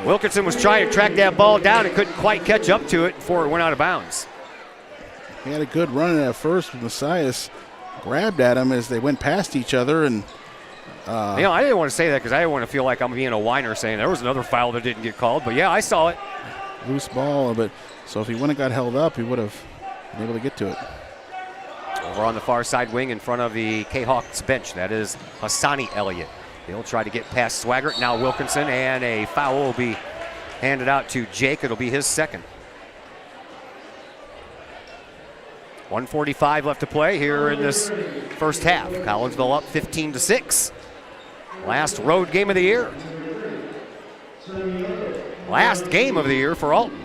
Wilkinson was trying to track that ball down and couldn't quite catch up to it before it went out of bounds. He had a good run at first. Messias grabbed at him as they went past each other, and I didn't want to say that because I didn't want to feel like I'm being a whiner saying there was another foul that didn't get called, but yeah, I saw it. Loose ball, but so if he wouldn't have got held up, he would have been able to get to it. Over on the far side wing in front of the Kahawks bench, that is Hassani Elliott. He'll try to get past Swaggart. Now Wilkinson, and a foul will be handed out to Jake. It'll be his second. 1:45 left to play here in this first half. Collinsville up 15-6. Last road game of the year. Last game of the year for Alton.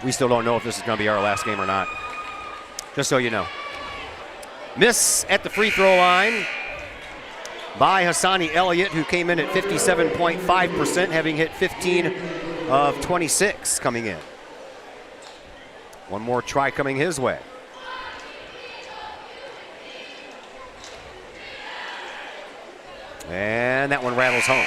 We still don't know if this is going to be our last game or not, just so you know. Miss at the free throw line by Hassani Elliott, who came in at 57.5%, having hit 15 of 26 coming in. One more try coming his way. And that one rattles home.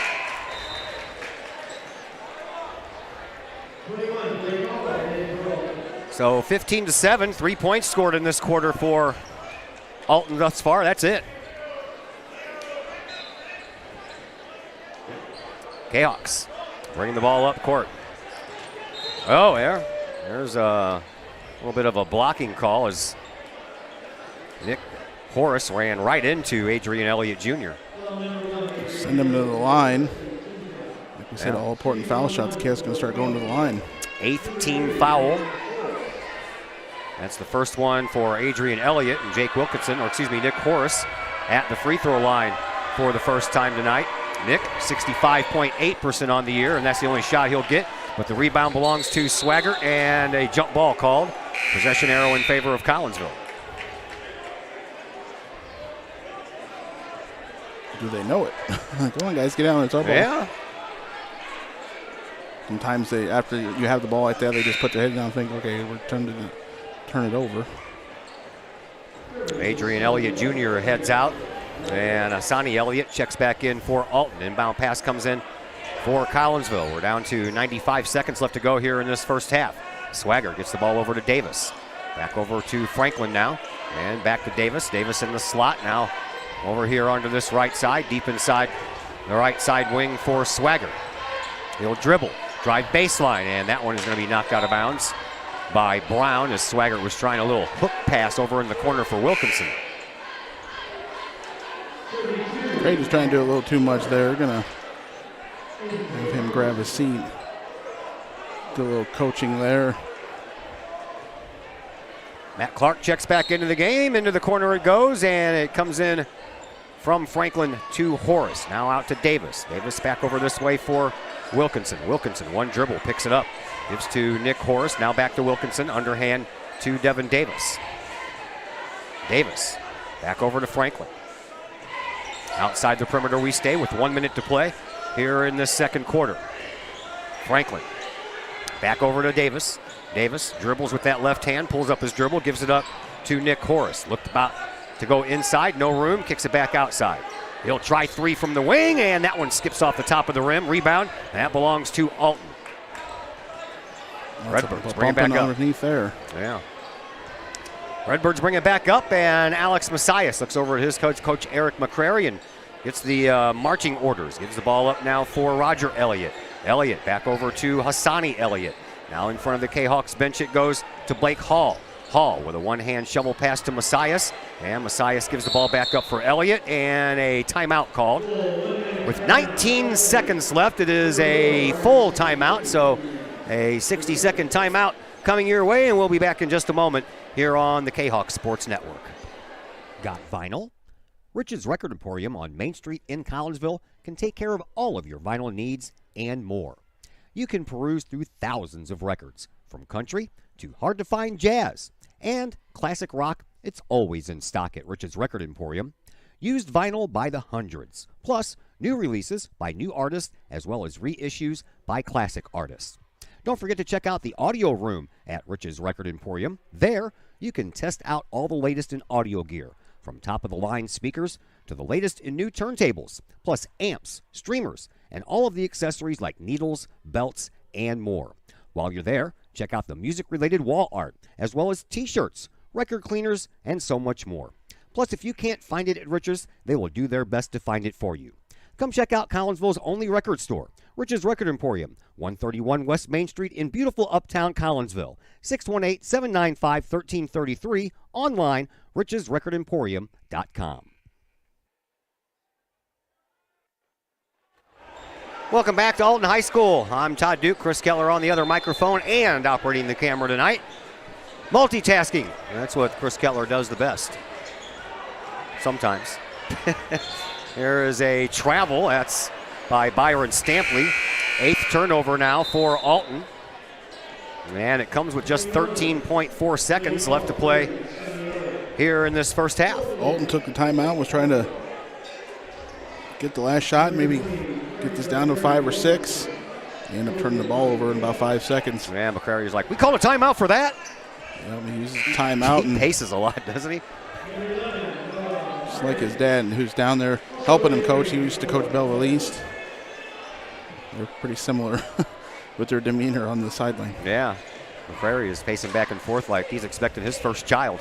So 15-7, 3 points scored in this quarter for Alton thus far. That's it. Kahawks bringing the ball up court. Oh, there. There's a little bit of a blocking call as Nick Horace ran right into Adrian Elliott Jr. Send him to the line. Like we said, all important foul shots. The Cavs going to start going to the line. 8th team foul. That's the first one for Adrian Elliott and Nick Horace at the free throw line for the first time tonight. Nick, 65.8% on the year, and that's the only shot he'll get. But the rebound belongs to Swagger, and a jump ball called. Possession arrow in favor of Collinsville. Do they know it? Come on, guys, get down. It's our ball. Yeah. Sometimes they, after you have the ball like that, they just put their head down and think, okay, we're turn it over. Adrian Elliott Jr. heads out, and Asani Elliott checks back in for Alton. Inbound pass comes in for Collinsville. We're down to 95 seconds left to go here in this first half. Swagger gets the ball over to Davis. Back over to Franklin now, and back to Davis. Davis in the slot now over here onto this right side, deep inside the right side wing for Swagger. He'll dribble, drive baseline, and that one is going to be knocked out of bounds by Brown as Swagger was trying a little hook pass over in the corner for Wilkinson. Craig is trying to do a little too much there. Going to have him grab a seat. Do a little coaching there. Matt Clark checks back into the game. Into the corner it goes, and it comes in from Franklin to Horace. Now out to Davis. Davis back over this way for Wilkinson. Wilkinson, one dribble, picks it up. Gives to Nick Horace. Now back to Wilkinson. Underhand to Devin Davis. Davis back over to Franklin. Outside the perimeter we stay with 1 minute to play here in this second quarter. Franklin back over to Davis. Davis dribbles with that left hand, pulls up his dribble, gives it up to Nick Horace. Looked about to go inside, no room, kicks it back outside. He'll try three from the wing, and that one skips off the top of the rim. Rebound, and that belongs to Alton. Redbirds bring it back up. Underneath there. Yeah. Redbirds bring it back up, and Alex Messias looks over at his coach Eric McCrary, and gets the marching orders. Gives the ball up now for Roger Elliott. Elliott back over to Hassani Elliott. Now in front of the K-Hawks bench it goes to Blake Hall. Hall with a one-hand shovel pass to Messias, and Messias gives the ball back up for Elliott, and a timeout called. With 19 seconds left, it is a full timeout, so a 60-second timeout coming your way, and we'll be back in just a moment here on the K-Hawk Sports Network. Got vinyl? Rich's Record Emporium on Main Street in Collinsville can take care of all of your vinyl needs and more. You can peruse through thousands of records, from country to hard-to-find jazz. And classic rock, it's always in stock at Rich's Record Emporium. Used vinyl by the hundreds, plus new releases by new artists as well as reissues by classic artists. Don't forget to check out the audio room at Rich's Record Emporium. There, you can test out all the latest in audio gear, from top-of-the-line speakers to the latest in new turntables, plus amps, streamers, and all of the accessories like needles, belts, and more. While you're there, check out the music-related wall art, as well as t-shirts, record cleaners, and so much more. Plus, if you can't find it at Rich's, they will do their best to find it for you. Come check out Collinsville's only record store, Rich's Record Emporium, 131 West Main Street in beautiful uptown Collinsville, 618-795-1333, online, richesrecordemporium.com. Welcome back to Alton High School. I'm Todd Duke, Chris Keller on the other microphone and operating the camera tonight. Multitasking, that's what Chris Keller does the best. Sometimes. There is a travel, that's by Byron Stampley. 8th turnover now for Alton. And it comes with just 13.4 seconds left to play here in this first half. Alton took the timeout, was trying to get the last shot, maybe get this down to 5 or 6. They end up turning the ball over in about 5 seconds. Yeah, McCrary like, we call a timeout for that. Yeah, he uses timeout. He paces a lot, doesn't he? Just like his dad, who's down there helping him coach. He used to coach Belleville East. They're pretty similar with their demeanor on the sideline. Yeah, McCrary is pacing back and forth like he's expecting his first child.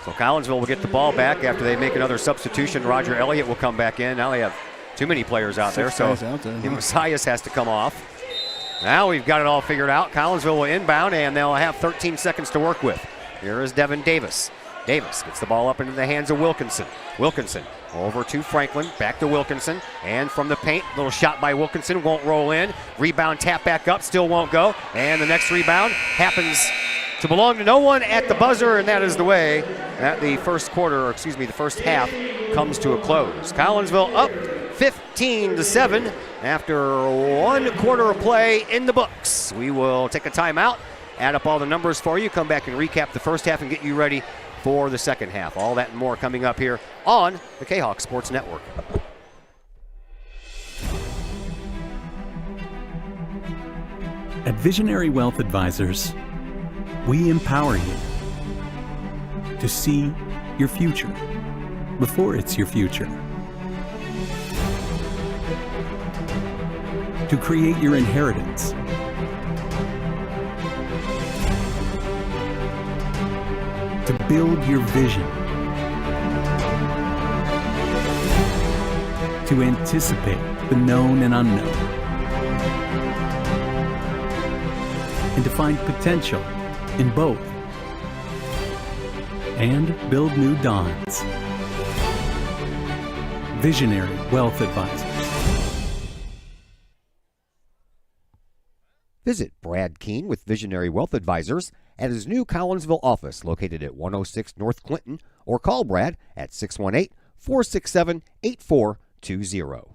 So Collinsville will get the ball back after they make another substitution. Roger Elliott will come back in. Now they have too many players out there, so out there, Messias has to come off. Now we've got it all figured out. Collinsville will inbound, and they'll have 13 seconds to work with. Here is Devin Davis. Davis gets the ball up into the hands of Wilkinson. Wilkinson over to Franklin, back to Wilkinson, and from the paint, little shot by Wilkinson, won't roll in. Rebound, tap back up, still won't go. And the next rebound happens to belong to no one at the buzzer, and that is the way that the first half comes to a close. Collinsville up 15-7 after 1 quarter of play in the books. We will take a timeout, add up all the numbers for you, come back and recap the first half and get you ready for the second half. All that and more coming up here on the Kahok Sports Network. At Visionary Wealth Advisors, we empower you to see your future before it's your future, to create your inheritance, to build your vision, to anticipate the known and unknown, and to find potential in both, and build new dawns. Visionary Wealth Advisors. Visit Brad Keene with Visionary Wealth Advisors at his new Collinsville office located at 106 North Clinton, or call Brad at 618-467-8420.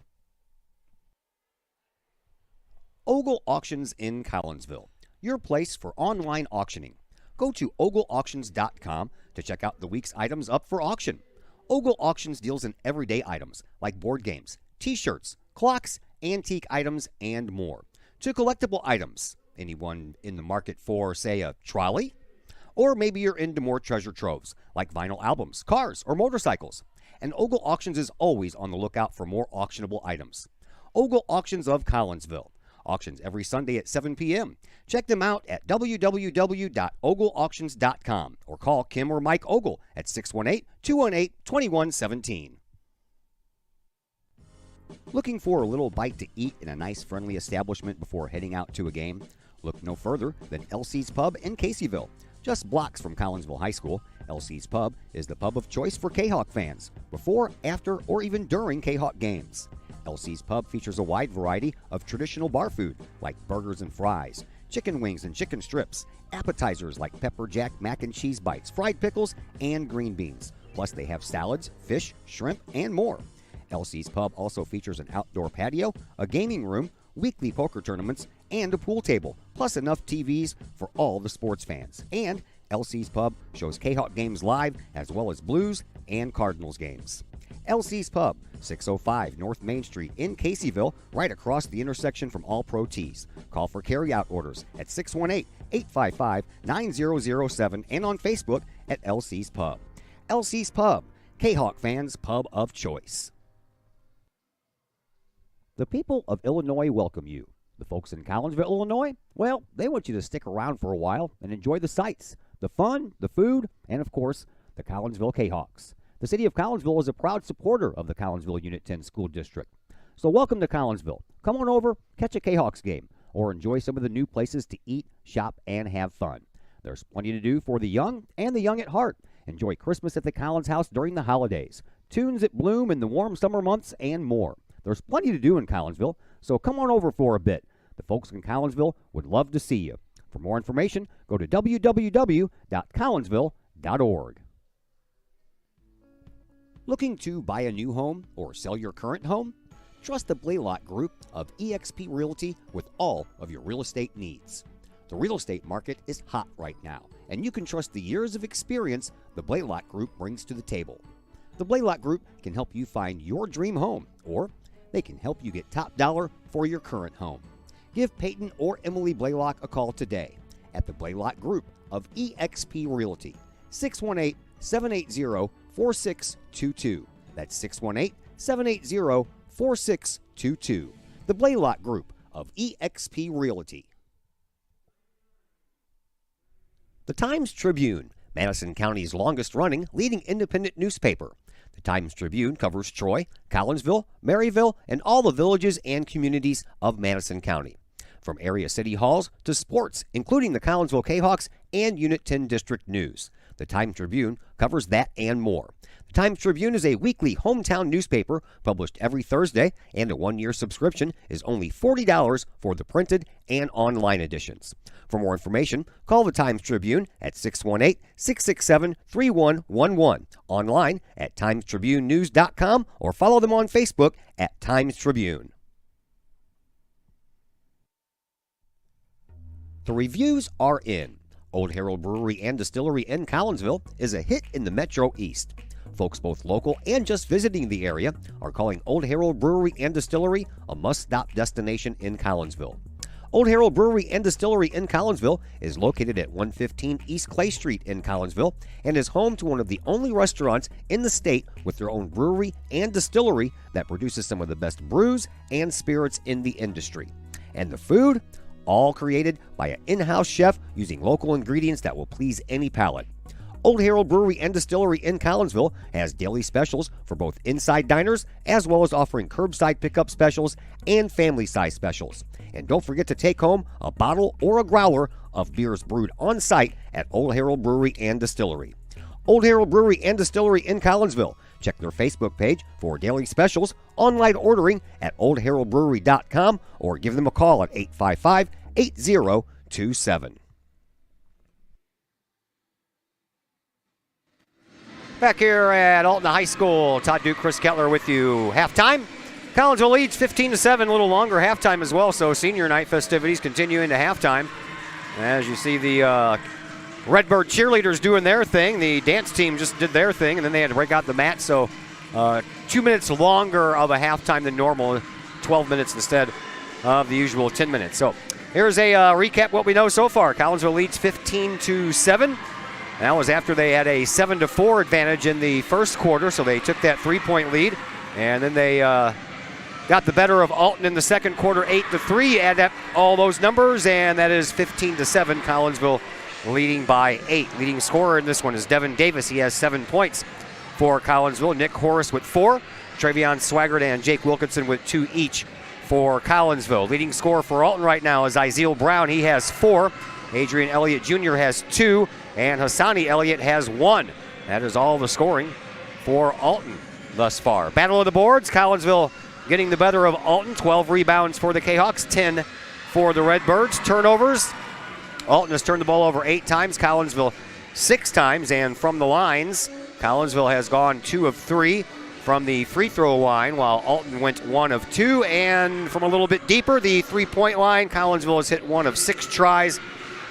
Ogle Auctions in Collinsville, your place for online auctioning. Go to ogleauctions.com to check out the week's items up for auction. Ogle Auctions deals in everyday items like board games, t-shirts, clocks, antique items, and more. To collectible items, anyone in the market for, say, a trolley? Or maybe you're into more treasure troves like vinyl albums, cars, or motorcycles. And Ogle Auctions is always on the lookout for more auctionable items. Ogle Auctions of Collinsville. Auctions every Sunday at 7 p.m. Check them out at www.ogleauctions.com or call Kim or Mike Ogle at 618-218-2117. Looking for a little bite to eat in a nice, friendly establishment before heading out to a game? Look no further than LC's Pub in Caseyville. Just blocks from Collinsville High School, LC's Pub is the pub of choice for Kahok fans, before, after, or even during Kahok games. LC's Pub features a wide variety of traditional bar food like burgers and fries, chicken wings and chicken strips, appetizers like pepper jack mac and cheese bites, fried pickles, and green beans. Plus they have salads, fish, shrimp, and more. LC's Pub also features an outdoor patio, a gaming room, weekly poker tournaments, and a pool table, plus enough TVs for all the sports fans. And LC's Pub shows Kahok games live as well as Blues and Cardinals games. LC's Pub, 605 North Main Street in Caseyville, right across the intersection from All Pro Tees. Call for carryout orders at 618-855-9007 and on Facebook at LC's Pub. LC's Pub, Kahok fans' pub of choice. The people of Illinois welcome you. The folks in Collinsville, Illinois, well, they want you to stick around for a while and enjoy the sights, the fun, the food, and of course, the Collinsville Kahawks. The city of Collinsville is a proud supporter of the Collinsville Unit 10 School District. So welcome to Collinsville. Come on over, catch a Kahawks game, or enjoy some of the new places to eat, shop, and have fun. There's plenty to do for the young and the young at heart. Enjoy Christmas at the Collins House during the holidays, tunes at Bloom in the warm summer months, and more. There's plenty to do in Collinsville, so come on over for a bit. The folks in Collinsville would love to see you. For more information, go to www.collinsville.org. Looking to buy a new home or sell your current home? Trust the Blaylock Group of eXp Realty with all of your real estate needs. The real estate market is hot right now, and you can trust the years of experience the Blaylock Group brings to the table. The Blaylock Group can help you find your dream home, or they can help you get top dollar for your current home. Give Peyton or Emily Blaylock a call today at the Blaylock Group of eXp Realty, 618-780-4622. That's 618-780-4622. The Blaylock Group of eXp Realty. The Times-Tribune, Madison County's longest-running leading independent newspaper. The Times-Tribune covers Troy, Collinsville, Maryville, and all the villages and communities of Madison County. from area city halls to sports, including the Collinsville Kahawks and Unit 10 District News. The Times-Tribune covers that and more. The Times-Tribune is a weekly hometown newspaper published every Thursday, and a one-year subscription is only $40 for the printed and online editions. For more information, call the Times-Tribune at 618-667-3111, online at timestribunenews.com, or follow them on Facebook at Times-Tribune. The reviews are in. Old Herald Brewery and Distillery in Collinsville is a hit in the Metro East. Folks both local and just visiting the area are calling Old Herald Brewery and Distillery a must-stop destination in Collinsville. Old Herald Brewery and Distillery in Collinsville is located at 115 East Clay Street in Collinsville and is home to one of the only restaurants in the state with their own brewery and distillery that produces some of the best brews and spirits in the industry. And the food? All created by an in-house chef using local ingredients that will please any palate. Old Herald Brewery and Distillery in Collinsville has daily specials for both inside diners as well as offering curbside pickup specials and family-size specials. And don't forget to take home a bottle or a growler of beers brewed on site at Old Herald Brewery and Distillery. Old Herald Brewery and Distillery in Collinsville. Check their Facebook page for daily specials, online ordering at oldheraldbrewery.com, or give them a call at 855-8027. Back here at Alton High School, Todd Duke, Chris Kettler with you. Halftime. Collinsville leads 15-7, a little longer halftime as well, so senior night festivities continue into halftime. As you see the Redbird cheerleaders doing their thing. The dance team just did their thing, and then they had to break out the mat, so 2 minutes longer of a halftime than normal, 12 minutes instead of the usual 10 minutes. So here's a recap what we know so far. Collinsville leads 15-7. That was after they had a 7-4 advantage in the first quarter, so they took that 3-point lead, and then they got the better of Alton in the second quarter, 8-3. Add up all those numbers, and that is 15-7. Collinsville leading by 8. Leading scorer in this one is Devin Davis. He has 7 points for Collinsville. Nick Horace with 4. Travion Swaggart and Jake Wilkinson with 2 each for Collinsville. Leading scorer for Alton right now is Izeal Brown. He has 4. Adrian Elliott Jr. has 2. And Hassani Elliott has 1. That is all the scoring for Alton thus far. Battle of the boards, Collinsville getting the better of Alton. 12 rebounds for the Kahawks, 10 for the Redbirds. Turnovers, Alton has turned the ball over 8 times, Collinsville 6 times. And from the lines, Collinsville has gone 2 of 3 from the free throw line, while Alton went 1 of 2. And from a little bit deeper, the 3-point line, Collinsville has hit 1 of 6 tries,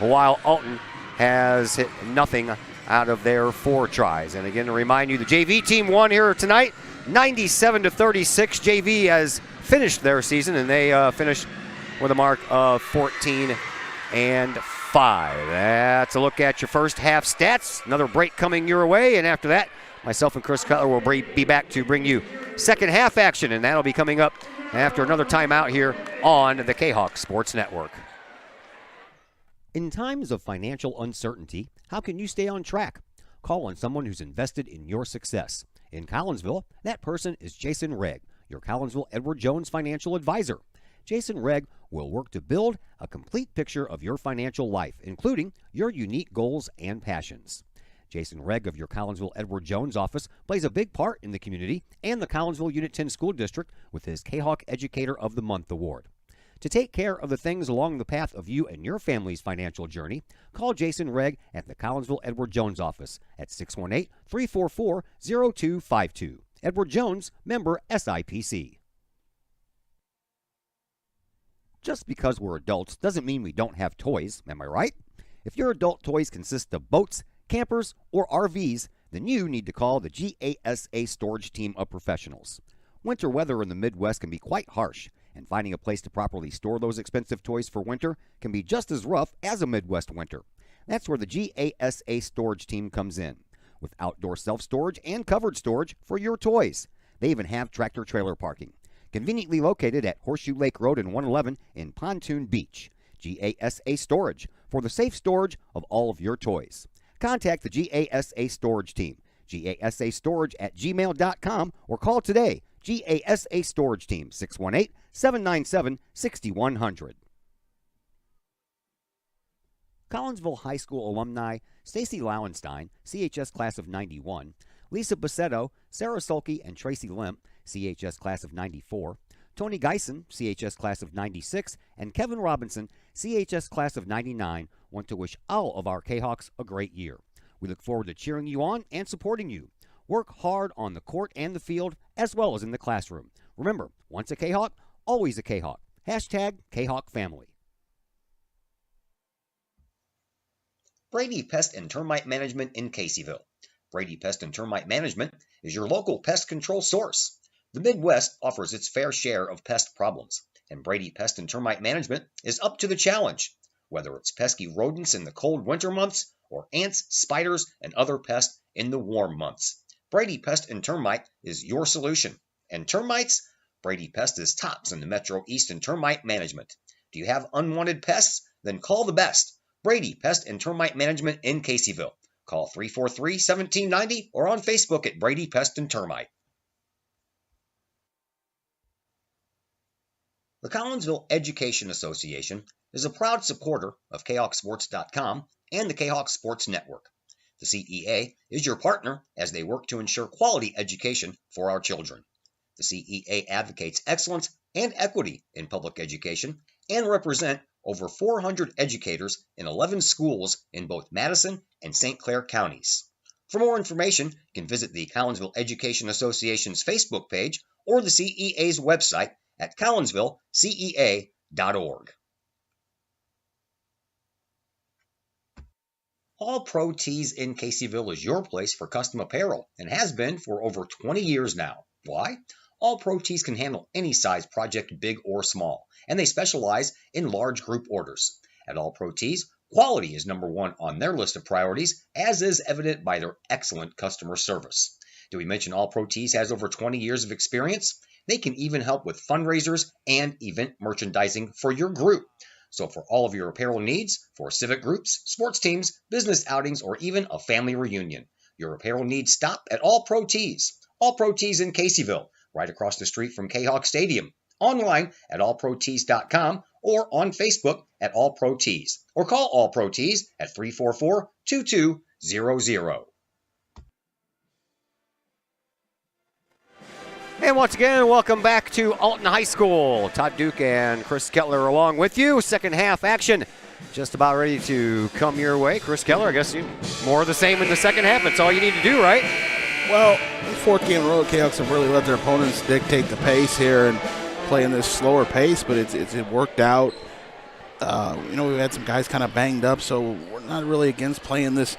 while Alton has hit nothing out of their 4 tries. And again, to remind you, the JV team won here tonight, 97-36. JV has finished their season, and they finished with a mark of 14-5. That's a look at your first half stats. Another break coming your way, and after that, myself and Chris Cutler will be back to bring you second half action, and that'll be coming up after another timeout here on the Kahok Sports Network. In times of financial uncertainty, how can you stay on track? Call on someone who's invested in your success. In Collinsville, that person is Jason Regg, your Collinsville Edward Jones financial advisor. Jason Regg will work to build a complete picture of your financial life, including your unique goals and passions. Jason Regg of your Collinsville Edward Jones office plays a big part in the community and the Collinsville Unit 10 School District with his Kahok Educator of the Month award. To take care of the things along the path of you and your family's financial journey, call Jason Regg at the Collinsville Edward Jones office at 618-344-0252. Edward Jones, member SIPC. Just because we're adults doesn't mean we don't have toys, am I right? If your adult toys consist of boats, campers, or RVs, then you need to call the GASA storage team of professionals. Winter weather in the Midwest can be quite harsh, and finding a place to properly store those expensive toys for winter can be just as rough as a Midwest winter. That's where the GASA storage team comes in, with outdoor self-storage and covered storage for your toys. They even have tractor-trailer parking, conveniently located at Horseshoe Lake Road and 111 in Pontoon Beach. GASA Storage, for the safe storage of all of your toys. Contact the GASA storage team, gasastorage@gmail.com, or call today, GASA Storage Team, 618-797-6100. Collinsville High School alumni Stacy Lauenstein, CHS class of 91, Lisa Bassetto, Sarah Sulke, and Tracy Limp, CHS class of 94, Tony Geisen, CHS class of 96, and Kevin Robinson, CHS class of 99, want to wish all of our K-Hawks a great year. We look forward to cheering you on and supporting you. Work hard on the court and the field, as well as in the classroom. Remember, once a K-Hawk, always a K-Hawk. Hashtag K-Hawk Family. Brady Pest and Termite Management in Caseyville. Brady Pest and Termite Management is your local pest control source. The Midwest offers its fair share of pest problems, and Brady Pest and Termite Management is up to the challenge. Whether it's pesky rodents in the cold winter months or ants, spiders, and other pests in the warm months, Brady Pest and Termite is your solution. And termites? Brady Pest is tops in the Metro East in termite management. Do you have unwanted pests? Then call the best. Brady Pest and Termite Management in Caseyville. Call 343-1790 or on Facebook at Brady Pest and Termite. The Collinsville Education Association is a proud supporter of KHawkSports.com and the K-Hawk Sports Network. The CEA is your partner as they work to ensure quality education for our children. The CEA advocates excellence and equity in public education and represent over 400 educators in 11 schools in both Madison and St. Clair counties. For more information, you can visit the Collinsville Education Association's Facebook page or the CEA's website at collinsvillecea.org. All Pro Tees in Caseyville is your place for custom apparel and has been for over 20 years now. Why? All Pro Tees can handle any size project, big or small, and they specialize in large group orders. At All Pro Tees, quality is number one on their list of priorities, as is evident by their excellent customer service. Did we mention All Pro Tees has over 20 years of experience? They can even help with fundraisers and event merchandising for your group. So for all of your apparel needs, for civic groups, sports teams, business outings, or even a family reunion, your apparel needs stop at All Pro Tees. All Pro Tees in Caseyville, right across the street from K-Hawk Stadium. Online at allprotees.com or on Facebook at All Pro Tees. Or call All Pro Tees at 344-2200. And once again, welcome back to Alton High School. Todd Duke and Chris Kettler along with you. Second half action just about ready to come your way. Chris Kettler, I guess more of the same in the second half. That's all you need to do, right? Well, the fourth game in a row, K-Hawks have really let their opponents dictate the pace here and play in this slower pace, but it worked out. We've had some guys kind of banged up, so we're not really against playing this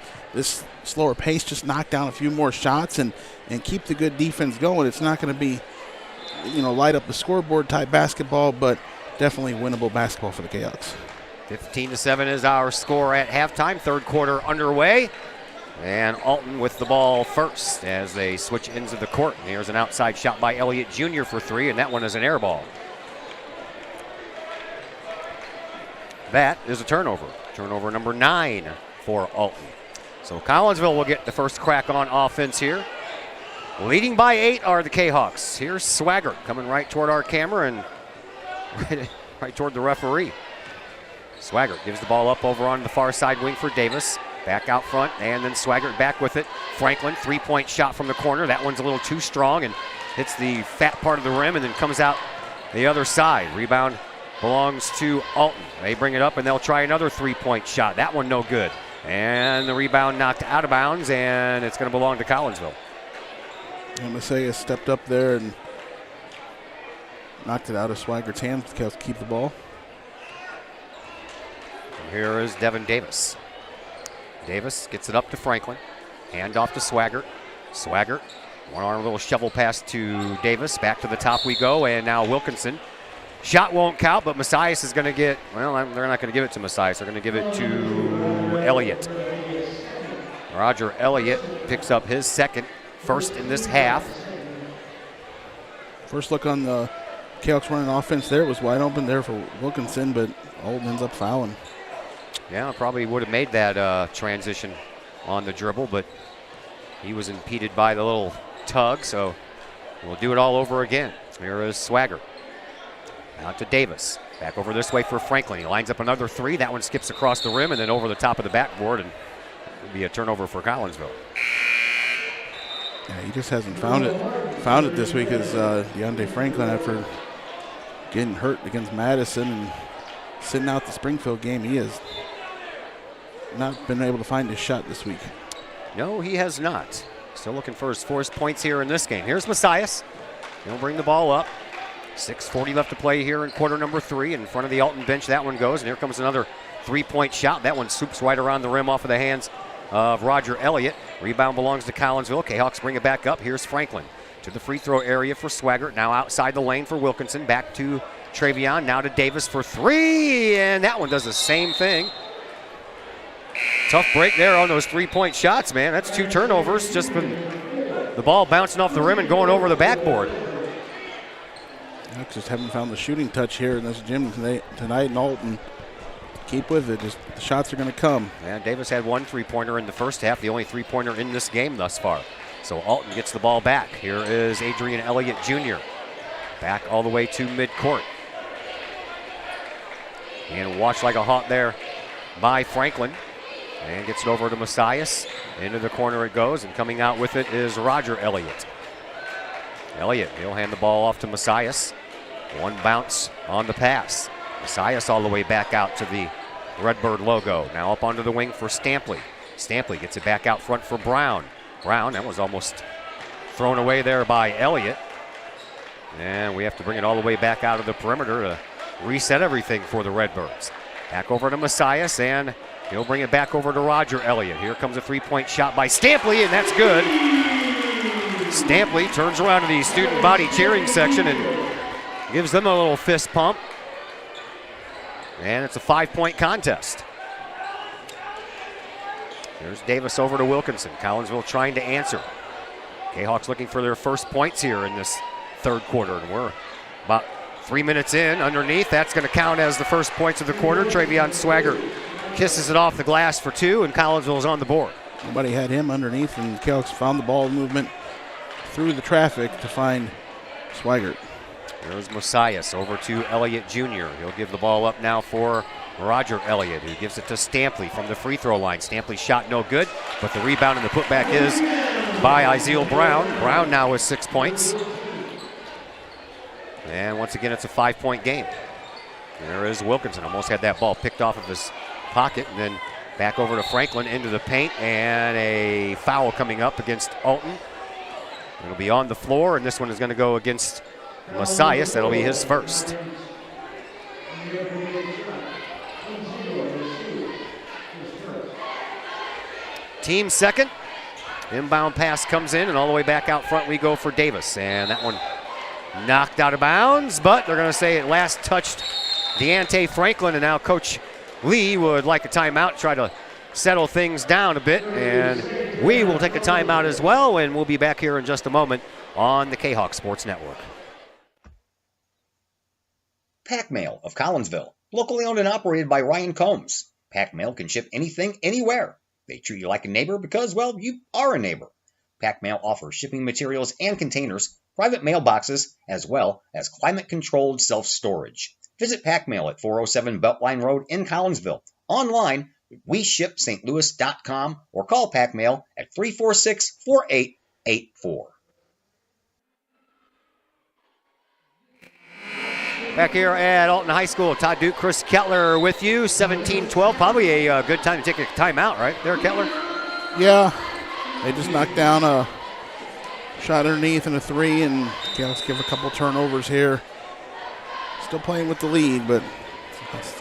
slower pace. Just knock down a few more shots and keep the good defense going. It's not going to be, light up the scoreboard type basketball, but definitely winnable basketball for the K-Hawks. 15-7 is our score at halftime. Third quarter underway. And Alton with the ball first as they switch ends of the court. And here's an outside shot by Elliott Jr. for three, and that one is an air ball. That is a turnover. Turnover number 9 for Alton. So Collinsville will get the first crack on offense here. Leading by 8 are the K-Hawks. Here's Swaggart coming right toward our camera and right toward the referee. Swaggart gives the ball up over on the far side wing for Davis. Back out front, and then Swaggart back with it. Franklin, three-point shot from the corner. That one's a little too strong and hits the fat part of the rim and then comes out the other side. Rebound belongs to Alton. They bring it up, and they'll try another three-point shot. That one no good. And the rebound knocked out of bounds, and it's going to belong to Collinsville. And Messiah stepped up there and knocked it out of Swaggart's hands. To keep the ball. And here is Devin Davis. Davis gets it up to Franklin. Hand off to Swaggart. Swaggart, one-arm little shovel pass to Davis. Back to the top we go, and now Wilkinson. Shot won't count, but Messias is going to get, well, they're not going to give it to Messias. They're going to give it to Elliott. Roger Elliott picks up his first in this half. First look on the K-Hawks running offense there. It was wide open there for Wilkinson, but Alton ends up fouling. Yeah, probably would have made that transition on the dribble, but he was impeded by the little tug, so we'll do it all over again. Here is Swaggart. Out to Davis. Back over this way for Franklin. He lines up another three. That one skips across the rim and then over the top of the backboard, and it'll be a turnover for Collinsville. Yeah, he just hasn't found it this week as DeAndre Franklin, after getting hurt against Madison and sitting out the Springfield game. He has not been able to find his shot this week. No, he has not. Still looking for his first points here in this game. Here's Messias. He'll bring the ball up. 6:40 left to play here in quarter number 3. In front of the Alton bench, that one goes. And here comes another three-point shot. That one swoops right around the rim off of the hands of Roger Elliott. Rebound belongs to Collinsville. K-Hawks bring it back up. Here's Franklin to the free throw area for Swaggart. Now outside the lane for Wilkinson. Back to Travion. Now to Davis for 3. And that one does the same thing. Tough break there on those three-point shots, man. That's 2 turnovers. Just been the ball bouncing off the rim and going over the backboard. Just haven't found the shooting touch here in this gym tonight in Alton. Keep with it. Just the shots are going to come. And Davis had 1 3-pointer in the first half, the only 3-pointer in this game thus far. So Alton gets the ball back. Here is Adrian Elliott Jr. Back all the way to midcourt. And watched like a hawk there by Franklin. And gets it over to Messias. Into the corner it goes, and coming out with it is Roger Elliott. Elliott, he'll hand the ball off to Messias. 1 bounce on the pass. Messias all the way back out to the Redbird logo. Now up onto the wing for Stampley. Stampley gets it back out front for Brown. Brown, that was almost thrown away there by Elliott. And we have to bring it all the way back out of the perimeter to reset everything for the Redbirds. Back over to Messias, and he'll bring it back over to Roger Elliott. Here comes a 3-point shot by Stampley, and that's good. Stampley turns around to the student body cheering section and gives them a little fist pump. And it's a 5-point contest. There's Davis over to Wilkinson. Collinsville trying to answer. K-Hawks looking for their first points here in this third quarter. And we're about 3 minutes in. Underneath, that's going to count as the first points of the quarter. Travion Swaggart kisses it off the glass for 2, and Collinsville's on the board. Nobody had him underneath, and K-Hawks found the ball movement through the traffic to find Swaggart. There's Messias over to Elliott Jr. He'll give the ball up now for Roger Elliott, who gives it to Stampley from the free throw line. Stampley's shot no good, but the rebound and the putback is by Izeal Brown. Brown now with 6 points. And once again, it's a 5-point game. There is Wilkinson. Almost had that ball picked off of his pocket, and then back over to Franklin into the paint, and a foul coming up against Alton. It'll be on the floor, and this one is going to go against Messias. That'll be his first. Team second. Inbound pass comes in, and all the way back out front we go for Davis. And that one knocked out of bounds, but they're going to say it last touched Deante Franklin, and now Coach Lee would like a timeout, try to settle things down a bit, and we will take a timeout as well, and we'll be back here in just a moment on the K-Hawk Sports Network. Pack Mail of Collinsville, locally owned and operated by Ryan Combs. Pack Mail can ship anything, anywhere. They treat you like a neighbor because, well, you are a neighbor. Pack Mail offers shipping materials and containers, private mailboxes, as well as climate-controlled self-storage. Visit Pack Mail at 407 Beltline Road in Collinsville. Online, WeShipSt.Louis.com or call Pack Mail at 346-4884. Back here at Alton High School, Todd Duke, Chris Kettler with you, 17-12. Probably a good time to take a timeout, right there, Kettler? Yeah, they just knocked down a shot underneath and a 3, and let's give a couple turnovers here. Still playing with the lead, but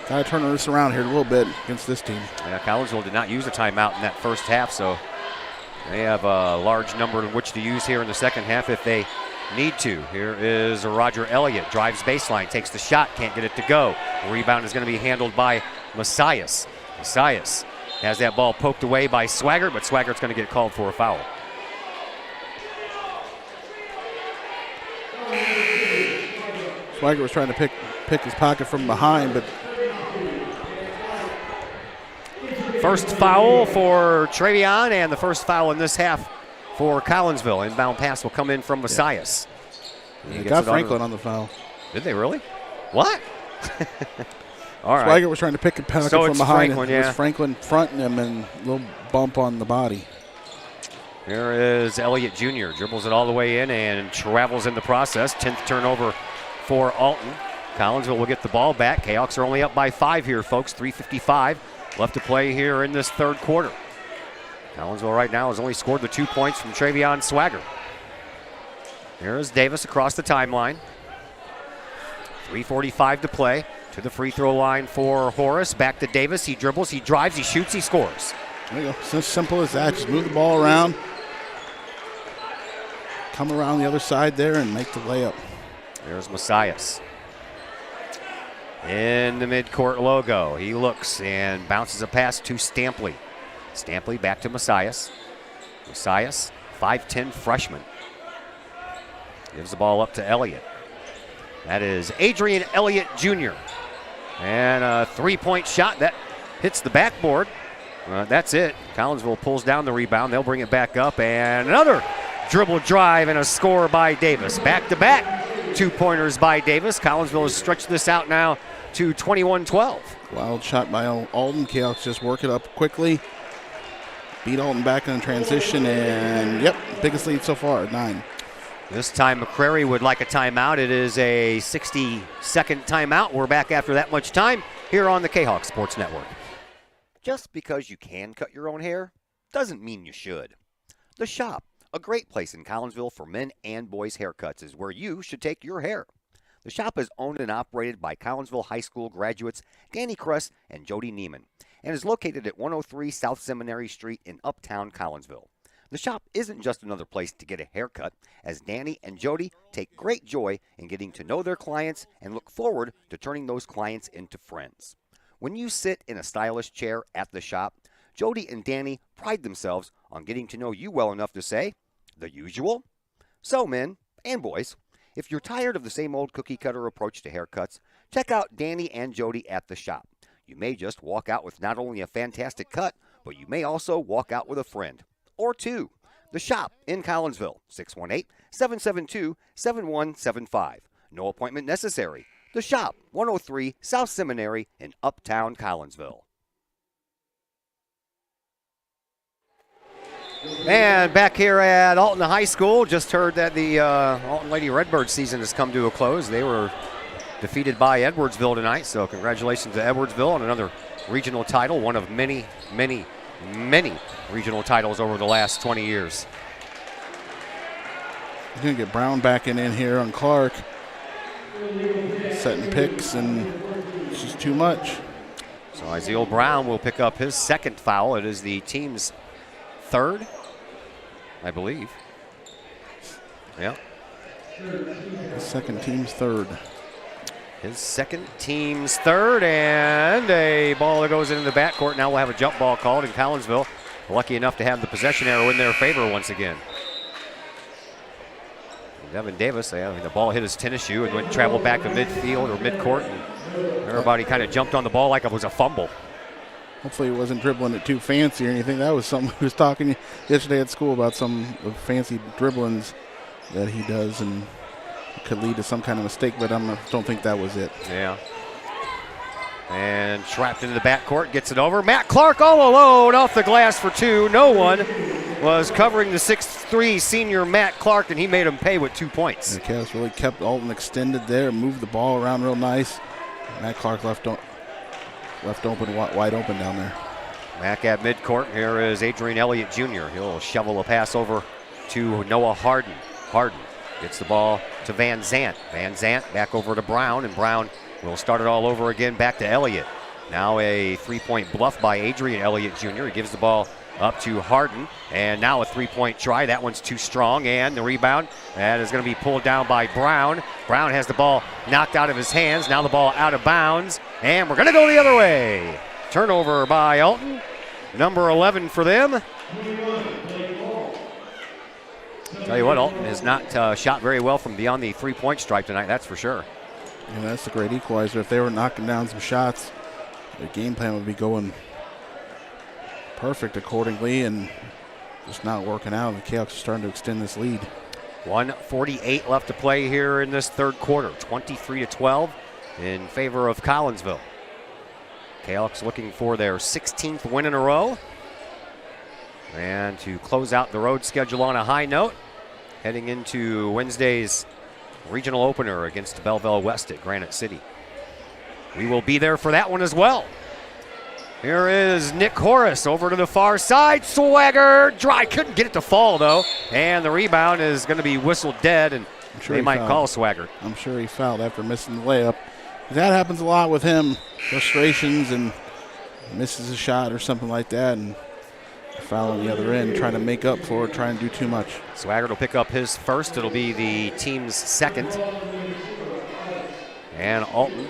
got to turn this around here a little bit against this team. Yeah, Collinsville did not use a timeout in that first half, so they have a large number in which to use here in the second half if they need to. Here is Roger Elliott, drives baseline, takes the shot, can't get it to go. The rebound is going to be handled by Messias. Messias has that ball poked away by Swaggart, but Swaggart's going to get called for a foul. Swaggart was trying to pick his pocket from behind, but first foul for Travion, and the first foul in this half for Collinsville. Inbound pass will come in from Messias. They got Franklin on the foul. Did they really? What? All right. Swigert was trying to pick a pocket So from it's behind. Franklin, It was yeah. Franklin fronting him and a little bump on the body. Here is Elliott Jr. Dribbles it all the way in and travels in the process. 10th turnover for Alton. Collinsville will get the ball back. Kahawks are only up by 5 here, folks. 3:55 left to play here in this third quarter. Collinsville right now has only scored the 2 points from Travion Swagger. Here is Davis across the timeline. 3:45 to play. To the free throw line for Horace. Back to Davis. He dribbles, he drives, he shoots, he scores. There you go. It's as simple as that. Just move the ball around. Come around the other side there and make the layup. There's Messias. In the midcourt logo. He looks and bounces a pass to Stampley. Stampley back to Messias. Messias, 5'10 freshman. Gives the ball up to Elliott. That is Adrian Elliott Jr. And a three-point shot that hits the backboard. That's it. Collinsville pulls down the rebound. They'll bring it back up. And another dribble drive and a score by Davis. Back-to-back 2-pointers by Davis. Collinsville has stretched this out now to 21-12. Wild shot by Alton. Kahawks just work it up quickly. Beat Alton back in transition. And, yep, biggest lead so far at 9. This time McCrary would like a timeout. It is a 60-second timeout. We're back after that much time here on the Kahawk Sports Network. Just because you can cut your own hair doesn't mean you should. The Shop, a great place in Collinsville for men and boys haircuts, is where you should take your hair. The Shop is owned and operated by Collinsville High School graduates Danny Kress and Jody Neiman and is located at 103 South Seminary Street in Uptown Collinsville. The Shop isn't just another place to get a haircut, as Danny and Jody take great joy in getting to know their clients and look forward to turning those clients into friends. When you sit in a stylish chair at the Shop, Jody and Danny pride themselves on getting to know you well enough to say, the usual. So men and boys, if you're tired of the same old cookie cutter approach to haircuts, check out Danny and Jody at the Shop. You may just walk out with not only a fantastic cut, but you may also walk out with a friend. Or two. The Shop in Collinsville, 618-772-7175. No appointment necessary. The Shop, 103 South Seminary in Uptown Collinsville. And back here at Alton High School, just heard that the Alton Lady Redbird season has come to a close. They were defeated by Edwardsville tonight, so congratulations to Edwardsville on another regional title, one of many, many, many regional titles over the last 20 years. You're going to get Brown back in here on Clark. Setting picks, and it's just too much. So Isiel Brown will pick up his second foul. It is the team's third, I believe. Yeah. The second team's third. His second team's third, and a ball that goes into the backcourt. Now we'll have a jump ball called in Collinsville. Lucky enough to have the possession arrow in their favor once again. Devin Davis, the ball hit his tennis shoe and went traveled back to midfield or midcourt, and everybody kind of jumped on the ball like it was a fumble. Hopefully he wasn't dribbling it too fancy or anything. That was something he was talking yesterday at school about, some of fancy dribblings that he does, and it could lead to some kind of mistake, but I don't think that was it. Yeah. And trapped into the backcourt, gets it over. Matt Clark all alone off the glass for two. No one was covering the 6'3" senior Matt Clark, and he made him pay with 2 points. The Cavs really kept Alton extended there, moved the ball around real nice. Matt Clark left open, wide open down there. Back at midcourt, here is Adrian Elliott Jr. He'll shovel a pass over to Noah Harden. Harden gets the ball to Van Zant. Van Zant back over to Brown, and Brown will start it all over again back to Elliott. Now a three-point bluff by Adrian Elliott Jr. He gives the ball up to Harden, and now a three-point try. That one's too strong, and the rebound, that is going to be pulled down by Brown. Brown has the ball knocked out of his hands. Now the ball out of bounds, and we're going to go the other way. Turnover by Alton, number 11 for them. Tell you what, Alton has not shot very well from beyond the three-point stripe tonight, that's for sure. Yeah, that's a great equalizer. If they were knocking down some shots, the game plan would be going perfect accordingly, and just not working out. The Kahawks are starting to extend this lead. 1:48 left to play here in this third quarter. 23-12. in favor of Collinsville. Kahok's looking for their 16th win in a row. And to close out the road schedule on a high note, heading into Wednesday's regional opener against Belleville West at Granite City. We will be there for that one as well. Here is Nick Horace over to the far side. Swagger, dry, couldn't get it to fall though. And the rebound is going to be whistled dead, and they might call Swagger. I'm sure he fouled after missing the layup. That happens a lot with him. Frustrations and misses a shot or something like that, and foul on the other end, trying to make up for it, trying to do too much. Swagger will pick up his first. It'll be the team's second. And Alton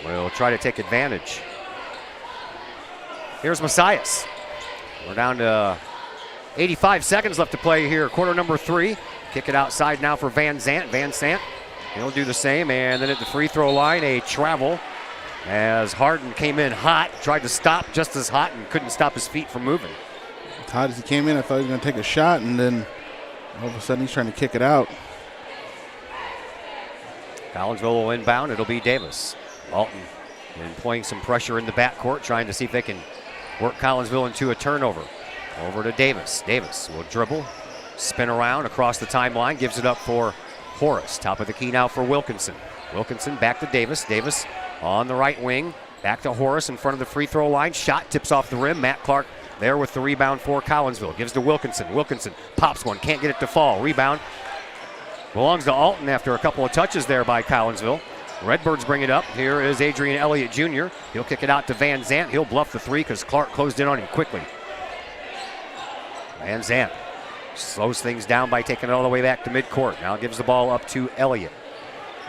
will try to take advantage. Here's Messias. We're down to 85 seconds left to play here, quarter number 3. Kick it outside now for Van Zant. Van Zant, he'll do the same. And then at the free throw line, a travel as Harden came in hot, tried to stop just as hot and couldn't stop his feet from moving. As hot as he came in, I thought he was going to take a shot, and then all of a sudden he's trying to kick it out. Collinsville will inbound. It'll be Davis. Alton employing some pressure in the backcourt, trying to see if they can work Collinsville into a turnover. Over to Davis. Davis will dribble, spin around across the timeline, gives it up for Horace. Top of the key now for Wilkinson. Wilkinson back to Davis. Davis on the right wing. Back to Horace in front of the free throw line. Shot tips off the rim. Matt Clark there with the rebound for Collinsville. Gives to Wilkinson. Wilkinson pops one. Can't get it to fall. Rebound belongs to Alton after a couple of touches there by Collinsville. Redbirds bring it up. Here is Adrian Elliott Jr. He'll kick it out to Van Zant. He'll bluff the three because Clark closed in on him quickly. Van Zant slows things down by taking it all the way back to midcourt. Now gives the ball up to Elliott.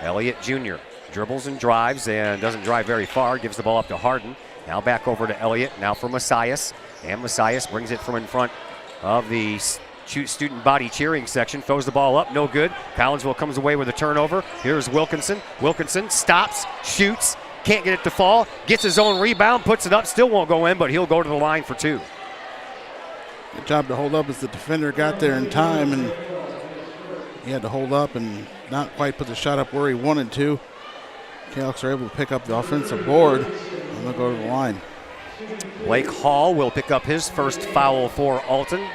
Elliott Jr. dribbles and drives and doesn't drive very far. Gives the ball up to Harden. Now back over to Elliott. Now for Messias. And Messias brings it from in front of the student body cheering section. Throws the ball up. No good. Collinsville comes away with a turnover. Here's Wilkinson. Wilkinson stops, shoots, can't get it to fall. Gets his own rebound, puts it up. Still won't go in, but he'll go to the line for 2. Good job to hold up as the defender got there in time, and he had to hold up and not quite put the shot up where he wanted to. Canucks are able to pick up the offensive board, and they'll go to the line. Blake Hall will pick up his first foul for Alton.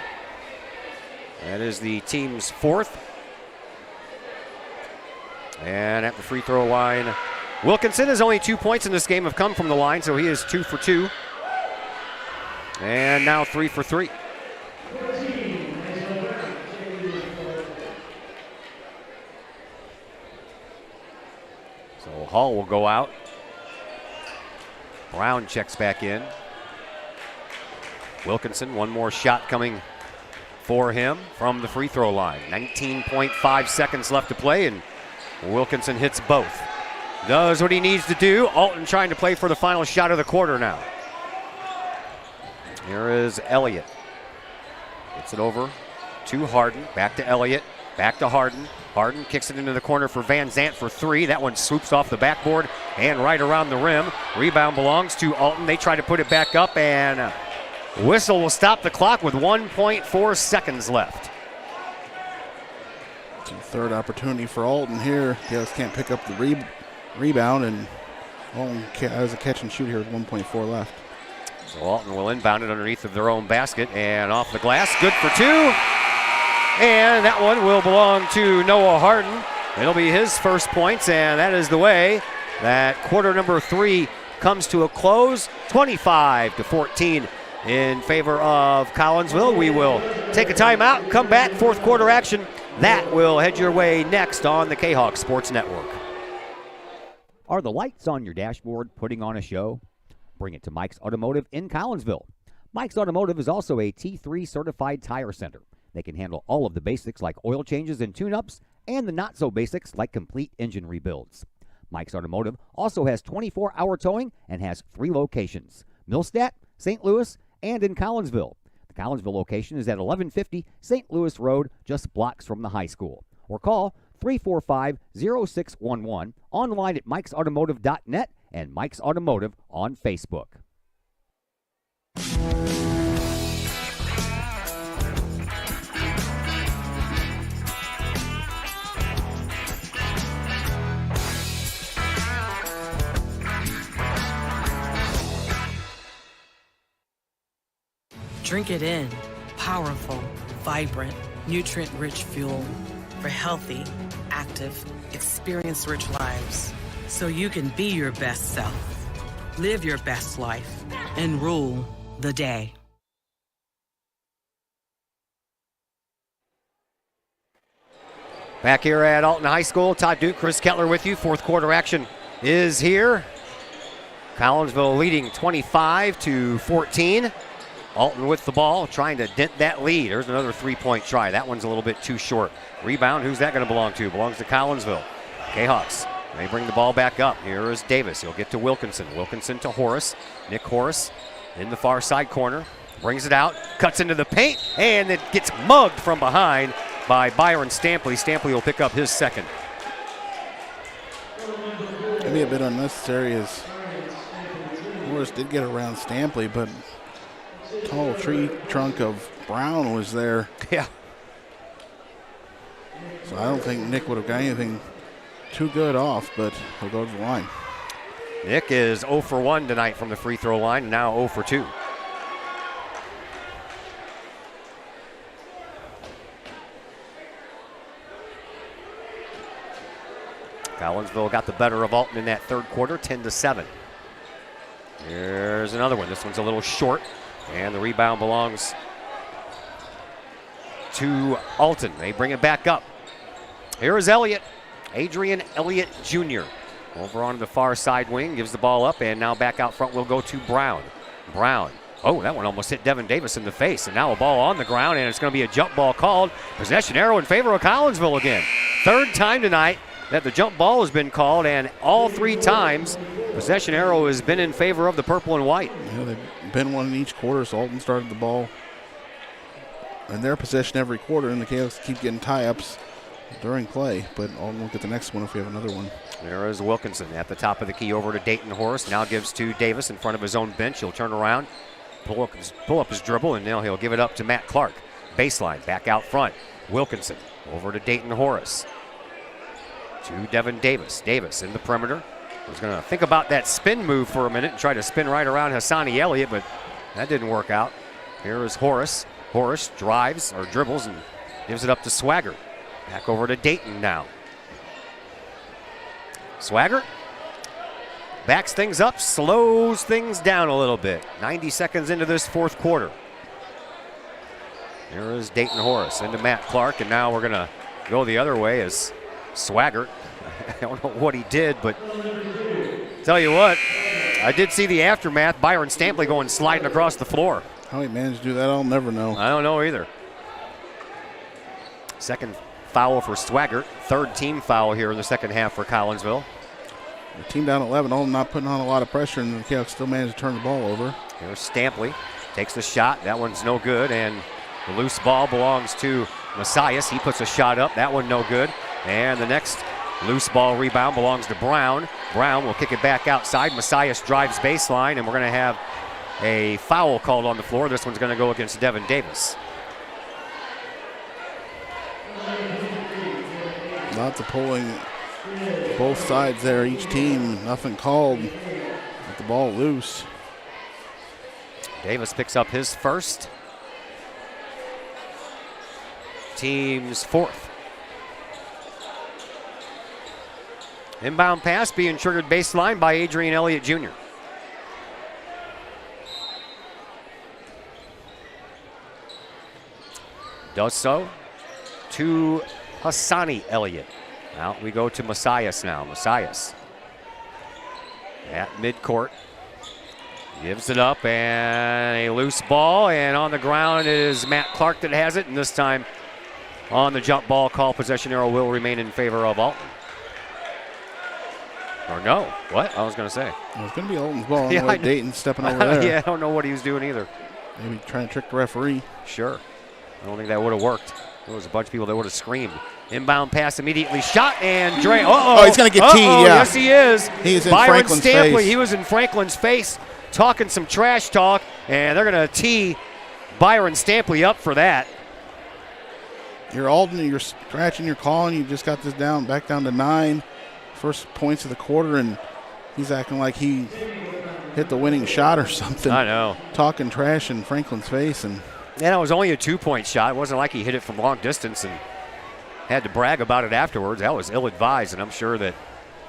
That is the team's 4th. And at the free throw line, Wilkinson has only 2 points in this game have come from the line, so he is 2 for 2. And now 3 for 3. So Hall will go out. Brown checks back in. Wilkinson, one more shot coming for him from the free throw line. 19.5 seconds left to play, and Wilkinson hits both. Does what he needs to do. Alton trying to play for the final shot of the quarter now. Here is Elliott. Gets it over to Harden. Back to Elliott. Back to Harden. Harden kicks it into the corner for Van Zant for 3. That one swoops off the backboard and right around the rim. Rebound belongs to Alton. They try to put it back up, and whistle will stop the clock with 1.4 seconds left. Third opportunity for Alton here. Gales can't pick up the rebound, and Alton has a catch and shoot here with 1.4 left. So Alton will inbound it underneath of their own basket and off the glass. Good for 2. And that one will belong to Noah Harden. It'll be his first points, and that is the way that quarter number 3 comes to a close. 25-14 in favor of Collinsville. We will take a timeout, come back, fourth quarter action. That will head your way next on the Kahok Sports Network. Are the lights on your dashboard putting on a show? Bring it to Mike's Automotive in Collinsville. Mike's Automotive is also a T3 certified tire center. They can handle all of the basics like oil changes and tune-ups, and the not-so-basics like complete engine rebuilds. Mike's Automotive also has 24-hour towing and has 3 locations: Millstadt, St. Louis, and in Collinsville. The Collinsville location is at 1150 St. Louis Road, just blocks from the high school. Or call 345-0611, online at mikesautomotive.net and Mike's Automotive on Facebook. Drink it in. Powerful, vibrant, nutrient-rich fuel for healthy, active, experience-rich lives. So you can be your best self, live your best life, and rule the day. Back here at Alton High School, Todd Duke, Chris Kettler with you. Fourth quarter action is here. Collinsville leading 25-14. Alton with the ball, trying to dent that lead. There's another three-point try. That one's a little bit too short. Rebound, who's that going to belong to? Belongs to Collinsville. Kahawks, they bring the ball back up. Here is Davis. He'll get to Wilkinson. Wilkinson to Horace. Nick Horace in the far side corner. Brings it out, cuts into the paint, and it gets mugged from behind by Byron Stampley. Stampley will pick up his second. Maybe a bit unnecessary as Horace did get around Stampley, but tall tree trunk of Brown was there. Yeah. So I don't think Nick would have got anything too good off, but he'll go to the line. Nick is 0 for 1 tonight from the free throw line, now 0 for 2. Collinsville got the better of Alton in that third quarter, 10-7. Here's another one. This one's a little short, and the rebound belongs to Alton. They bring it back up. Here is Elliott, Adrian Elliott Jr. Over on the far side wing, gives the ball up, and now back out front will go to Brown. Brown. Oh, that one almost hit Devin Davis in the face, and now a ball on the ground, and it's going to be a jump ball called. Possession arrow in favor of Collinsville again. Third time tonight that the jump ball has been called, and all three times possession arrow has been in favor of the purple and white. Yeah, they've been one in each quarter, so Alton started the ball in their possession every quarter, and the Chaos keep getting tie-ups during play, but Alton will get the next one if we have another one. There is Wilkinson at the top of the key over to Dayton Horace. Now gives to Davis in front of his own bench. He'll turn around, pull up his dribble, and now he'll give it up to Matt Clark. Baseline, back out front. Wilkinson over to Dayton Horace. To Devin Davis. Davis in the perimeter. Was going to think about that spin move for a minute and try to spin right around Hassani Elliott, but that didn't work out. Here is Horace. Horace drives or dribbles and gives it up to Swaggart. Back over to Dayton now. Swaggart backs things up, slows things down a little bit. 90 seconds into this fourth quarter. Here is Dayton Horace into Matt Clark, and now we're going to go the other way as Swaggart. I don't know what he did, but tell you what, I did see the aftermath. Byron Stampley going sliding across the floor. How he managed to do that, I'll never know. I don't know either. Second foul for Swaggart. Third team foul here in the second half for Collinsville. The team down 11, Alton not putting on a lot of pressure, and the Chaos still managed to turn the ball over. Here's Stampley. Takes the shot. That one's no good, and the loose ball belongs to Messias. He puts a shot up. That one no good. And the next loose ball rebound belongs to Brown. Brown will kick it back outside. Messias drives baseline, and we're going to have a foul called on the floor. This one's going to go against Devin Davis. Lots of pulling both sides there, each team, nothing called. With the ball loose. Davis picks up his first. Team's fourth. Inbound pass being triggered baseline by Adrian Elliott Jr. Does so to Hassani Elliott. Out we go to Messias now. Messias at midcourt. Gives it up, and a loose ball, and on the ground it is Matt Clark that has it, and this time on the jump ball call, possession arrow will remain in favor of Alton. Or no, what? I was going to say. It was going to be Alton's ball. Yeah, like Dayton stepping over there. Yeah, I don't know what he was doing either. Maybe trying to trick the referee. Sure. I don't think that would have worked. There was a bunch of people that would have screamed. Inbound pass immediately shot, and Dre. Oh, he's going to get teed, yeah. Yes, he is. He's in Byron Franklin's Stampley, face. he was in Franklin's face talking some trash talk, and they're going to tee Byron Stampley up for that. You're Alton, you're scratching, you're calling, you just got this down, back down to 9. First points of the quarter, and he's acting like he hit the winning shot or something. I know. Talking trash in Franklin's face. And it was only a 2-point shot. It wasn't like he hit it from long distance and had to brag about it afterwards. That was ill-advised, and I'm sure that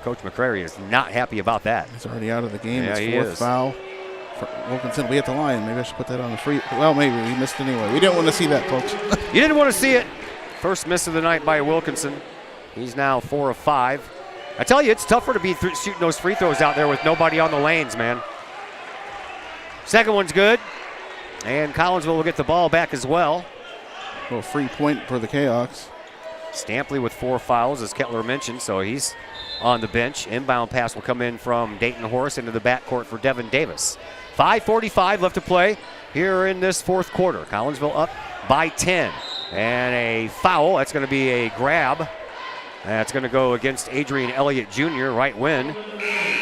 Coach McCrary is not happy about that. He's already out of the game. Yeah, it's fourth foul. Wilkinson will be at the line. Maybe I should put that on the free. Well, maybe he missed anyway. We didn't want to see that, folks. You didn't want to see it. First miss of the night by Wilkinson. He's now 4 of 5. I tell you, it's tougher to be shooting those free throws out there with nobody on the lanes, man. Second one's good. And Collinsville will get the ball back as well. A little free point for the Kahawks. Stampley with 4 fouls, as Kettler mentioned, so he's on the bench. Inbound pass will come in from Dayton Horace into the backcourt for Devin Davis. 5:45 left to play here in this fourth quarter. Collinsville up by 10. And a foul. That's going to be a grab. That's going to go against Adrian Elliott Jr., right wing.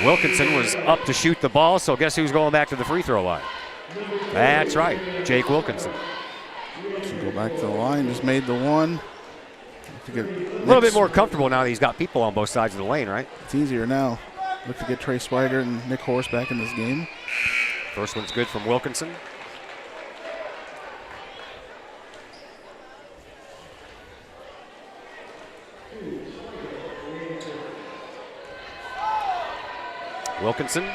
Wilkinson was up to shoot the ball, so guess who's going back to the free throw line? That's right, Jake Wilkinson. Go back to the line, just made the one. A little bit more comfortable now that he's got people on both sides of the lane, right? It's easier now. Look to get Trey Swigert and Nick Horse back in this game. First one's good from Wilkinson. Wilkinson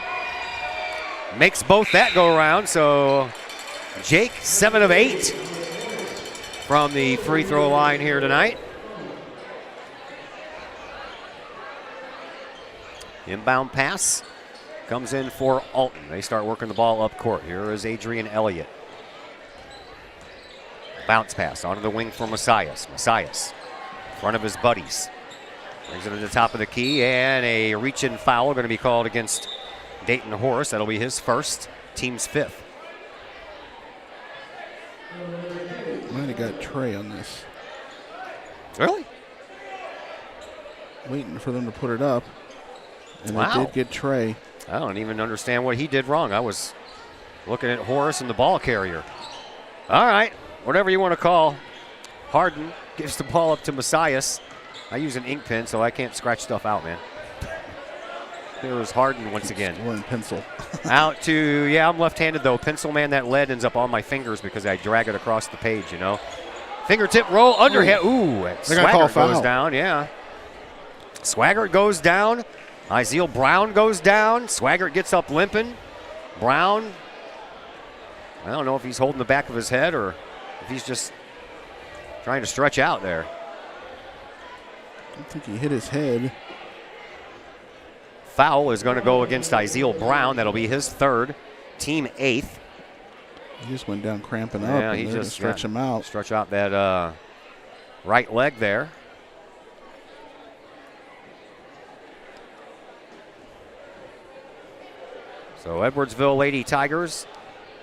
makes both that go around, so Jake 7 of 8 from the free throw line here tonight. Inbound pass comes in for Alton. They start working the ball up court. Here is Adrian Elliott. Bounce pass onto the wing for Messias. Messias in front of his buddies. Brings it to the top of the key, and a reach-in foul going to be called against Dayton Horace. That'll be his first, team's 5th. Might have got Trey on this. Really? Waiting for them to put it up. And wow. They did get Trey. I don't even understand what he did wrong. I was looking at Horace and the ball carrier. All right, whatever you want to call. Harden gives the ball up to Messias. I use an ink pen, so I can't scratch stuff out, man. Here's Harden once again. One pencil. Out to, yeah, I'm left-handed though. Pencil, man, that lead ends up on my fingers because I drag it across the page, you know. Fingertip roll, underhand. Ooh, Swaggart goes down, yeah. Swaggart goes down. Izeel Brown goes down. Swaggart gets up limping. Brown, I don't know if he's holding the back of his head or if he's just trying to stretch out there. I think he hit his head. Foul is going to go against Izeel Brown. That'll be his 3rd, team 8th. He just went down cramping up. Yeah, and he just stretch him out. Stretch out that right leg there. So Edwardsville Lady Tigers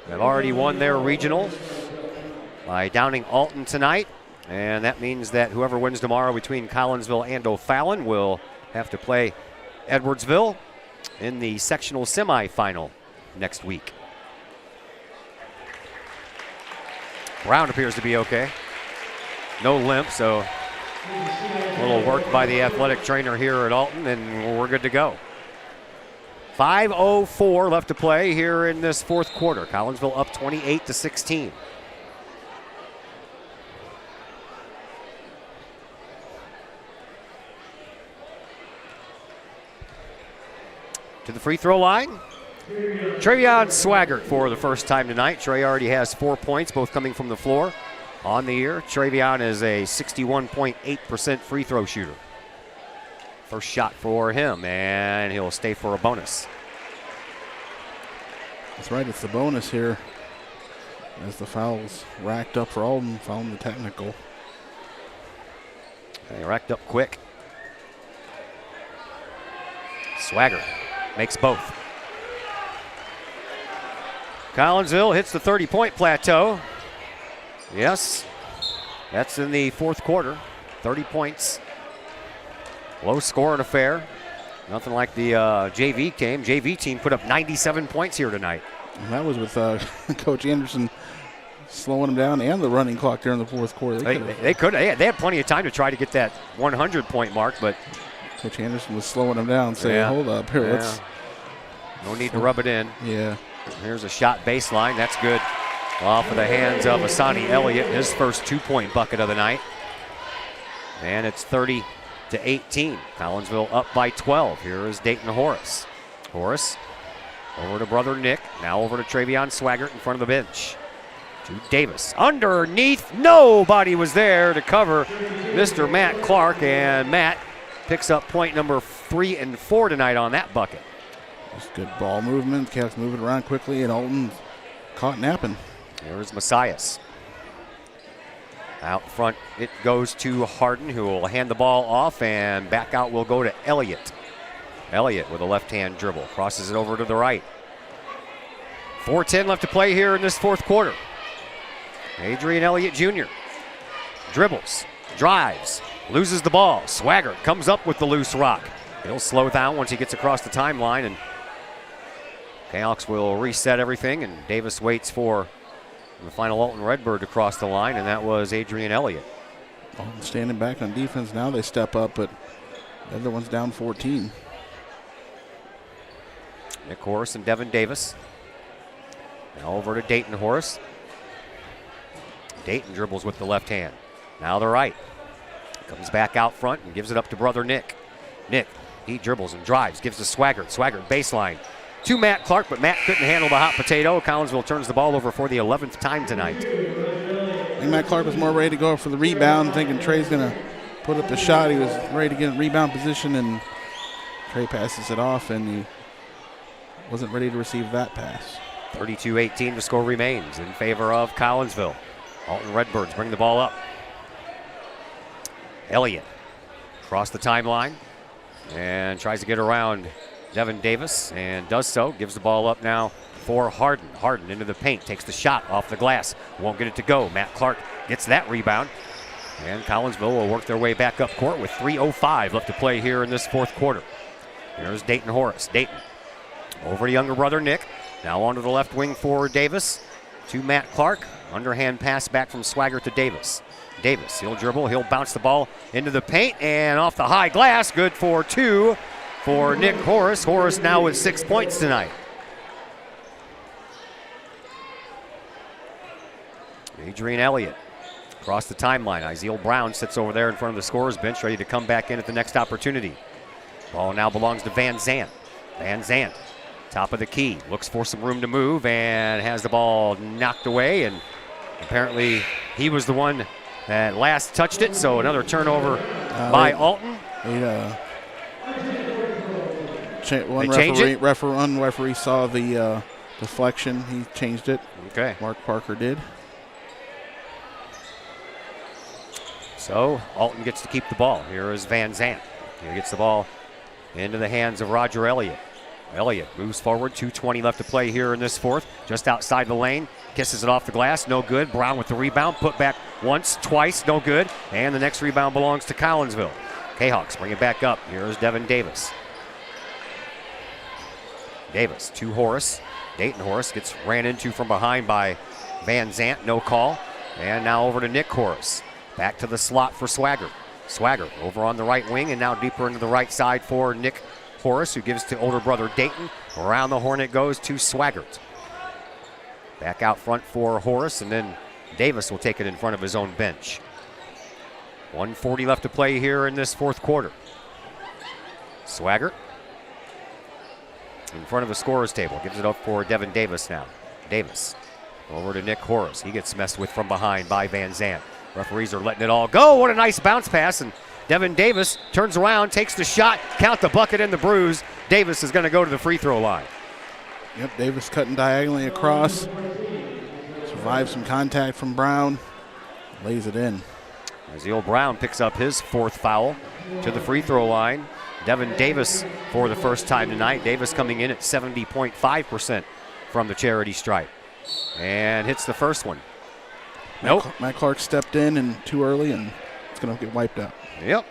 have already won their regional by downing Alton tonight. And that means that whoever wins tomorrow between Collinsville and O'Fallon will have to play Edwardsville in the sectional semifinal next week. Brown appears to be okay. No limp, so a little work by the athletic trainer here at Alton, and we're good to go. 5:04 left to play here in this fourth quarter. Collinsville up 28-16. To the free throw line, Travion Swaggart for the first time tonight. Trey already has 4 points, both coming from the floor on the year. Travion is a 61.8% free throw shooter. First shot for him, and he'll stay for a bonus. That's right, it's the bonus here. As the fouls racked up for Alton, found the technical. They racked up quick. Swaggart makes both. Collinsville hits the 30-point plateau. Yes, that's in the fourth quarter. 30 points. Low scoring affair. Nothing like the JV game. JV team put up 97 points here tonight. And that was with Coach Anderson slowing them down and the running clock there in the fourth quarter. They had plenty of time to try to get that 100-point mark, but Coach Anderson was slowing them down, saying, hold up here, let's No need to rub it in. Yeah. Here's a shot baseline. That's good. Off of the hands of Asani Elliott, his first 2-point bucket of the night. And it's 30-18. Collinsville up by 12. Here is Dayton Horace. Horace over to brother Nick. Now over to Travion Swaggart in front of the bench. To Davis. Underneath. Nobody was there to cover Mr. Matt Clark. And Matt picks up point number 3 and 4 tonight on that bucket. Just good ball movement. Kept moving around quickly, and Alton caught napping. There's Messias. Out front it goes to Harden, who will hand the ball off, and back out will go to Elliott. Elliott with a left-hand dribble. Crosses it over to the right. 4:10 left to play here in this fourth quarter. Adrian Elliott Jr. dribbles, drives, loses the ball. Swaggart comes up with the loose rock. He'll slow down once he gets across the timeline, and Kahawks will reset everything, and Davis waits for the final Alton Redbird to cross the line, and that was Adrian Elliott. Alton standing back on defense. Now they step up, but the other one's down 14. Nick Horace and Devin Davis. Now over to Dayton Horace. Dayton dribbles with the left hand. Now the right. Comes back out front and gives it up to brother Nick. Nick, he dribbles and drives, gives to Swaggart. Swaggart baseline to Matt Clark, but Matt couldn't handle the hot potato. Collinsville turns the ball over for the 11th time tonight. I think Matt Clark was more ready to go for the rebound, thinking Trey's going to put up the shot. He was ready to get in rebound position, and Trey passes it off, and he wasn't ready to receive that pass. 32-18, the score remains in favor of Collinsville. Alton Redbirds bring the ball up. Elliott across the timeline and tries to get around Devin Davis, and does so. Gives the ball up now for Harden. Harden into the paint, takes the shot off the glass. Won't get it to go. Matt Clark gets that rebound. And Collinsville will work their way back up court with 3:05 left to play here in this fourth quarter. Here's Dayton Horace. Dayton over to younger brother Nick. Now onto the left wing for Davis. To Matt Clark. Underhand pass back from Swaggart to Davis. Davis, he'll dribble, he'll bounce the ball into the paint, and off the high glass. Good for 2 for Nick Horace. Horace now with 6 points tonight. Adrian Elliott across the timeline. Isiel Brown sits over there in front of the scorer's bench, ready to come back in at the next opportunity. Ball now belongs to Van Zandt. Van Zandt, top of the key, looks for some room to move and has the ball knocked away, and apparently he was the one that last touched it, so another turnover by Alton. One referee saw the deflection. He changed it. Okay. Mark Parker did. So Alton gets to keep the ball. Here is Van Zandt. He gets the ball into the hands of Roger Elliott. Elliott moves forward, 2:20 left to play here in this fourth. Just outside the lane, kisses it off the glass, no good. Brown with the rebound, put back once, twice, no good. And the next rebound belongs to Collinsville. Kahawks bring it back up. Here's Devin Davis. Davis to Horace. Dayton Horace gets ran into from behind by Van Zandt, no call. And now over to Nick Horace. Back to the slot for Swaggart. Swaggart over on the right wing, and now deeper into the right side for Nick Horace, who gives to older brother Dayton. Around the horn it goes to Swaggart. Back out front for Horace, and then Davis will take it in front of his own bench. 1:40 left to play here in this fourth quarter. Swaggart in front of the scorer's table. Gives it up for Devin Davis now. Davis over to Nick Horace. He gets messed with from behind by Van Zandt. Referees are letting it all go. What a nice bounce pass. And Devin Davis turns around, takes the shot, count the bucket and the bruise. Davis is going to go to the free throw line. Yep, Davis cutting diagonally across. Survives some contact from Brown. Lays it in. Isiel Brown picks up his fourth foul to the free throw line. Devin Davis for the first time tonight. Davis coming in at 70.5% from the charity stripe. And hits the first one. Nope. Matt Clark stepped in and too early, and it's going to get wiped out. Yep.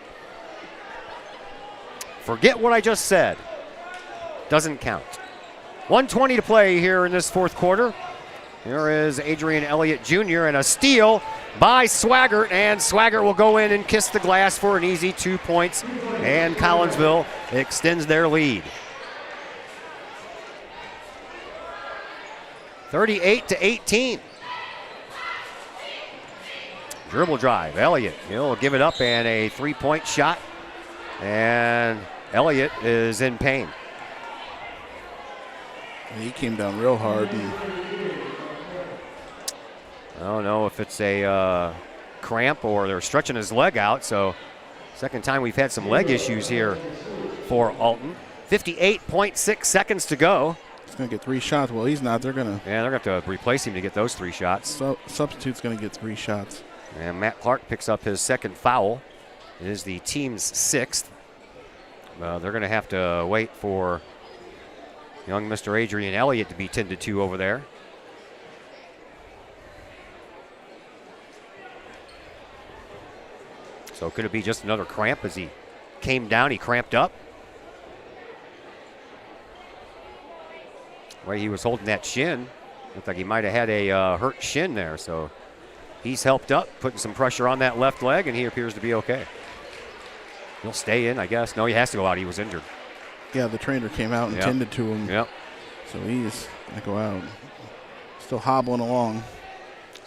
Forget what I just said. Doesn't count. 1:20 to play here in this fourth quarter. Here is Adrian Elliott Jr. and a steal by Swaggart, and Swaggart will go in and kiss the glass for an easy 2 points, and Collinsville extends their lead. 38-18. Dribble drive, Elliott, he'll give it up, and a three-point shot. And Elliott is in pain. He came down real hard. And I don't know if it's a cramp or they're stretching his leg out. So second time we've had some leg issues here for Alton. 58.6 seconds to go. He's going to get 3 shots. Well, he's not. They're going to. Yeah, they're going to have to replace him to get those 3 shots. So, substitute's going to get 3 shots. And Matt Clark picks up his second foul. It is the team's 6th. They're going to have to wait for young Mr. Adrian Elliott to be tended to over there. So could it be just another cramp as he came down, he cramped up? The way he was holding that shin, looked like he might have had a hurt shin there. So he's helped up, putting some pressure on that left leg, and he appears to be okay. He'll stay in, I guess. No, he has to go out. He was injured. Yeah, the trainer came out and tended to him. Yep. So he's going to go out. Still hobbling along.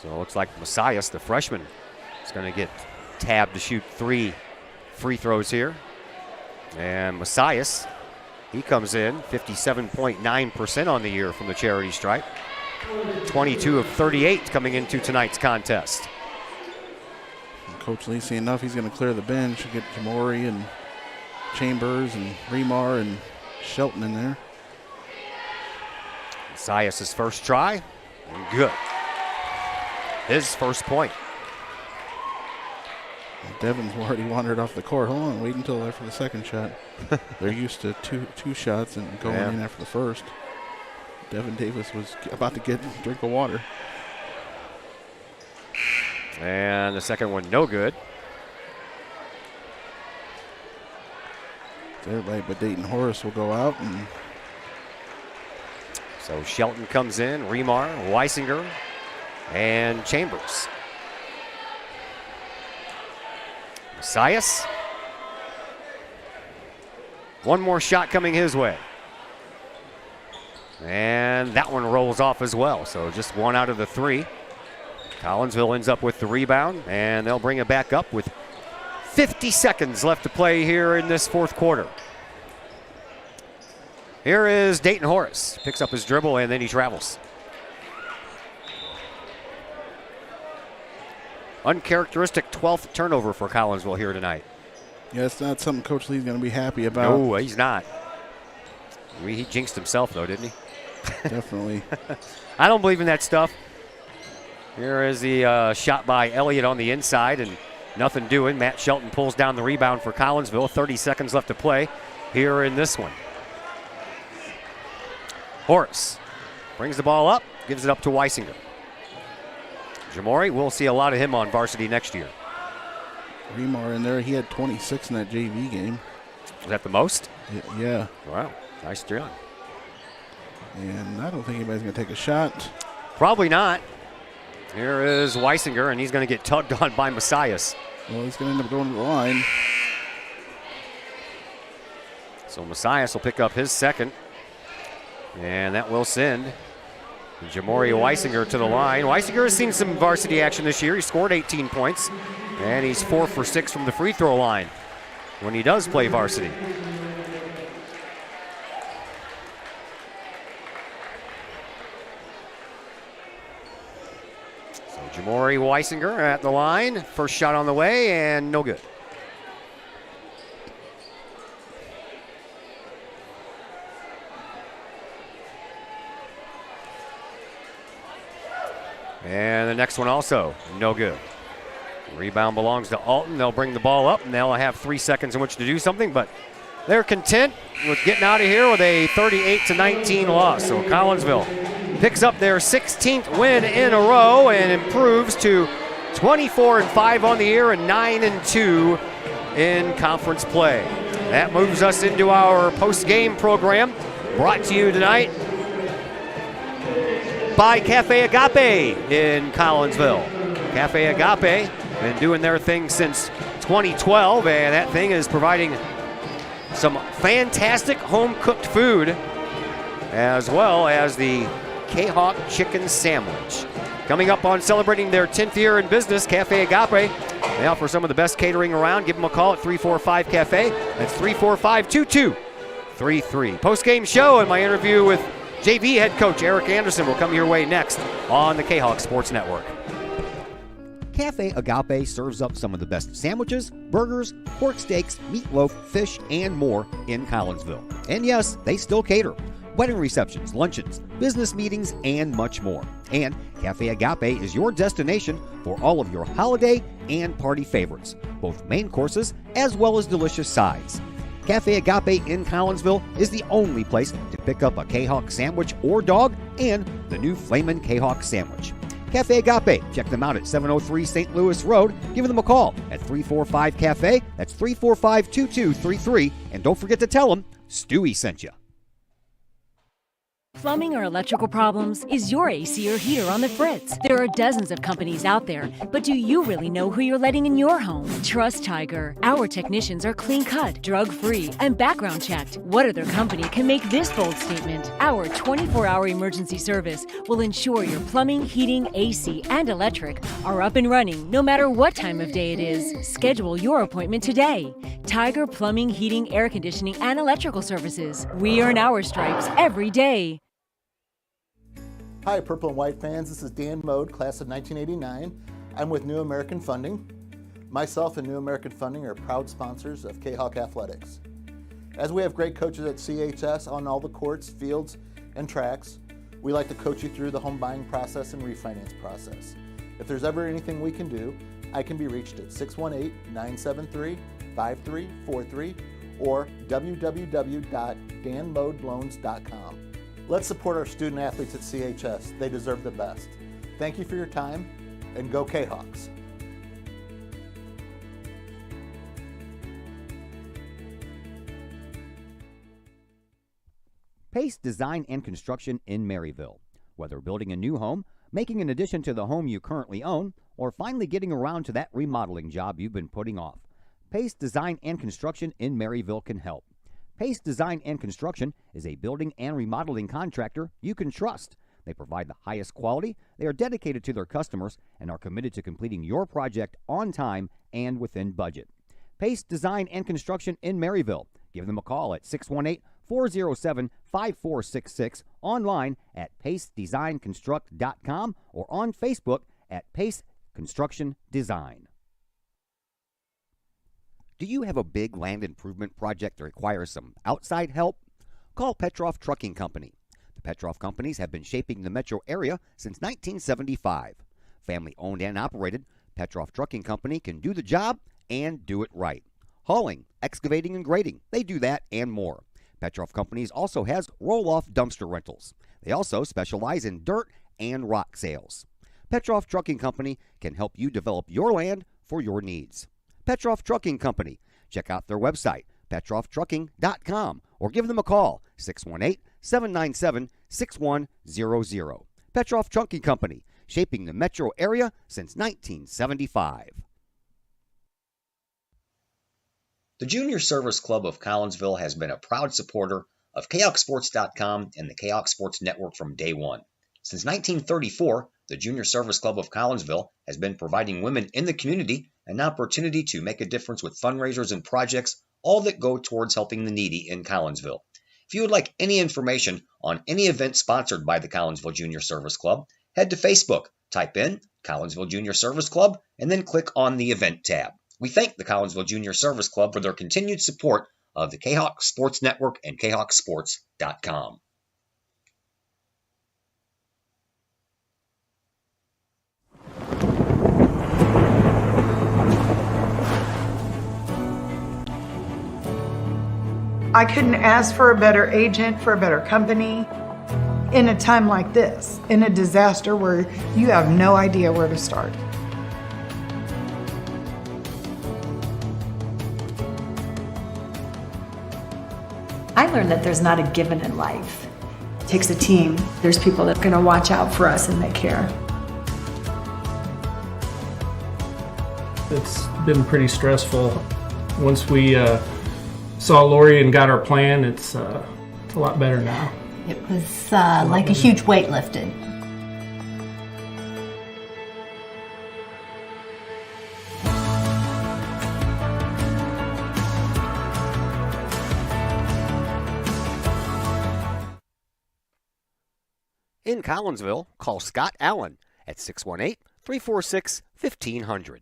So it looks like Messias, the freshman, is going to get tabbed to shoot 3 free throws here. And Messias, he comes in 57.9% on the year from the charity stripe. 22 of 38 coming into tonight's contest. And Coach Lee seeing enough, he's going to clear the bench, get Jamori and Chambers and Remar and Shelton in there. Messias' first try, good. His first point. Devin's already wandered off the court. Hold on, wait until after the second shot. They're used to two shots and going in after the first. Devin Davis was about to get a drink of water. And the second one, no good. Everybody but Dayton Horace will go out. And so Shelton comes in, Remar, Weisinger, and Chambers. Messias. One more shot coming his way. And that one rolls off as well. So just 1 out of the 3. Collinsville ends up with the rebound, and they'll bring it back up with 50 seconds left to play here in this fourth quarter. Here is Dayton Horace. Picks up his dribble, and then he travels. Uncharacteristic 12th turnover for Collinsville here tonight. Yeah, it's not something Coach Lee's going to be happy about. No, he's not. He jinxed himself, though, didn't he? Definitely. I don't believe in that stuff. Here is the shot by Elliott on the inside, and nothing doing. Matt Shelton pulls down the rebound for Collinsville. 30 seconds left to play here in this one. Horace brings the ball up, gives it up to Weisinger. Jamori, we'll see a lot of him on varsity next year. Remar in there, he had 26 in that JV game. Was that the most? Yeah. Wow, nice job. And I don't think anybody's going to take a shot. Probably not. Here is Weisinger, and he's going to get tugged on by Messias. Well, he's going to end up going to the line. So Messias will pick up his second, and that will send Jamori Weisinger to the line. Weisinger has seen some varsity action this year. He scored 18 points, and he's 4 for 6 from the free throw line when he does play varsity. So Jamori Weisinger at the line. First shot on the way, and no good. And the next one also, no good. Rebound belongs to Alton. They'll bring the ball up, and they'll have 3 seconds in which to do something, but they're content with getting out of here with a 38-19 loss. So Collinsville picks up their 16th win in a row and improves to 24-5 on the year and 9-2 in conference play. That moves us into our post-game program, brought to you tonight by Cafe Agape in Collinsville. Cafe Agape been doing their thing since 2012, and that thing is providing some fantastic home-cooked food, as well as the Kahok chicken sandwich. Coming up on celebrating their 10th year in business, Cafe Agape. They offer some of the best catering around. Give them a call at 345 Cafe. That's 345-2233. Post-game show and my interview with JV head coach Eric Anderson will come your way next on the Kahok Sports Network. Cafe Agape serves up some of the best sandwiches, burgers, pork steaks, meatloaf, fish, and more in Collinsville. And yes, they still cater. Wedding receptions, luncheons, business meetings, and much more. And Cafe Agape is your destination for all of your holiday and party favorites, both main courses as well as delicious sides. Cafe Agape in Collinsville is the only place to pick up a Kahok sandwich or dog and the new Flamin' Kahok sandwich. Cafe Agape, check them out at 703 St. Louis Road. Give them a call at 345 Cafe. That's 345-2233. And don't forget to tell them Stewie sent you. Plumbing or electrical problems? Is your AC or heater on the fritz? There are dozens of companies out there, but do you really know who you're letting in your home? Trust Tiger. Our technicians are clean-cut, drug-free, and background checked. What other company can make this bold statement? Our 24-hour emergency service will ensure your plumbing, heating, AC, and electric are up and running no matter what time of day it is. Schedule your appointment today. Tiger Plumbing, Heating, Air Conditioning, and Electrical Services. We earn our stripes every day. Hi, Purple and White fans. This is Dan Mode, class of 1989. I'm with New American Funding. Myself and New American Funding are proud sponsors of Kahok Athletics. As we have great coaches at CHS on all the courts, fields, and tracks, we like to coach you through the home buying process and refinance process. If there's ever anything we can do, I can be reached at 618-973-5343 or www.danmodeloans.com. Let's support our student athletes at CHS. They deserve the best. Thank you for your time, and go Kahawks. Pace Design and Construction in Maryville. Whether building a new home, making an addition to the home you currently own, or finally getting around to that remodeling job you've been putting off, Pace Design and Construction in Maryville can help. Pace Design and Construction is a building and remodeling contractor you can trust. They provide the highest quality, they are dedicated to their customers, and are committed to completing your project on time and within budget. Pace Design and Construction in Maryville. Give them a call at 618-407-5466, online at pacedesignconstruct.com, or on Facebook at Pace Construction Design. Do you have a big land improvement project that requires some outside help? Call Petroff Trucking Company. The Petroff Companies have been shaping the metro area since 1975. Family owned and operated, Petroff Trucking Company can do the job and do it right. Hauling, excavating, and grading, they do that and more. Petroff Companies also has roll-off dumpster rentals. They also specialize in dirt and rock sales. Petroff Trucking Company can help you develop your land for your needs. Petroff Trucking Company. Check out their website, petrofftrucking.com, or give them a call, 618-797-6100. Petroff Trucking Company, shaping the metro area since 1975. The Junior Service Club of Collinsville has been a proud supporter of KahokSports.com and the Kahok Sports Network from day one. Since 1934, the Junior Service Club of Collinsville has been providing women in the community an opportunity to make a difference with fundraisers and projects, all that go towards helping the needy in Collinsville. If you would like any information on any event sponsored by the Collinsville Junior Service Club, head to Facebook, type in Collinsville Junior Service Club, and then click on the Event tab. We thank the Collinsville Junior Service Club for their continued support of the Kahok Sports Network and KahokSports.com. I couldn't ask for a better agent, for a better company in a time like this, in a disaster where you have no idea where to start. I learned that there's not a given in life. It takes a team. There's people that are going to watch out for us and that care. It's been pretty stressful. Once we saw Lori and got our plan, it's a lot better now. It was like a huge weight lifted. In Collinsville, call Scott Allen at 618-346-1500.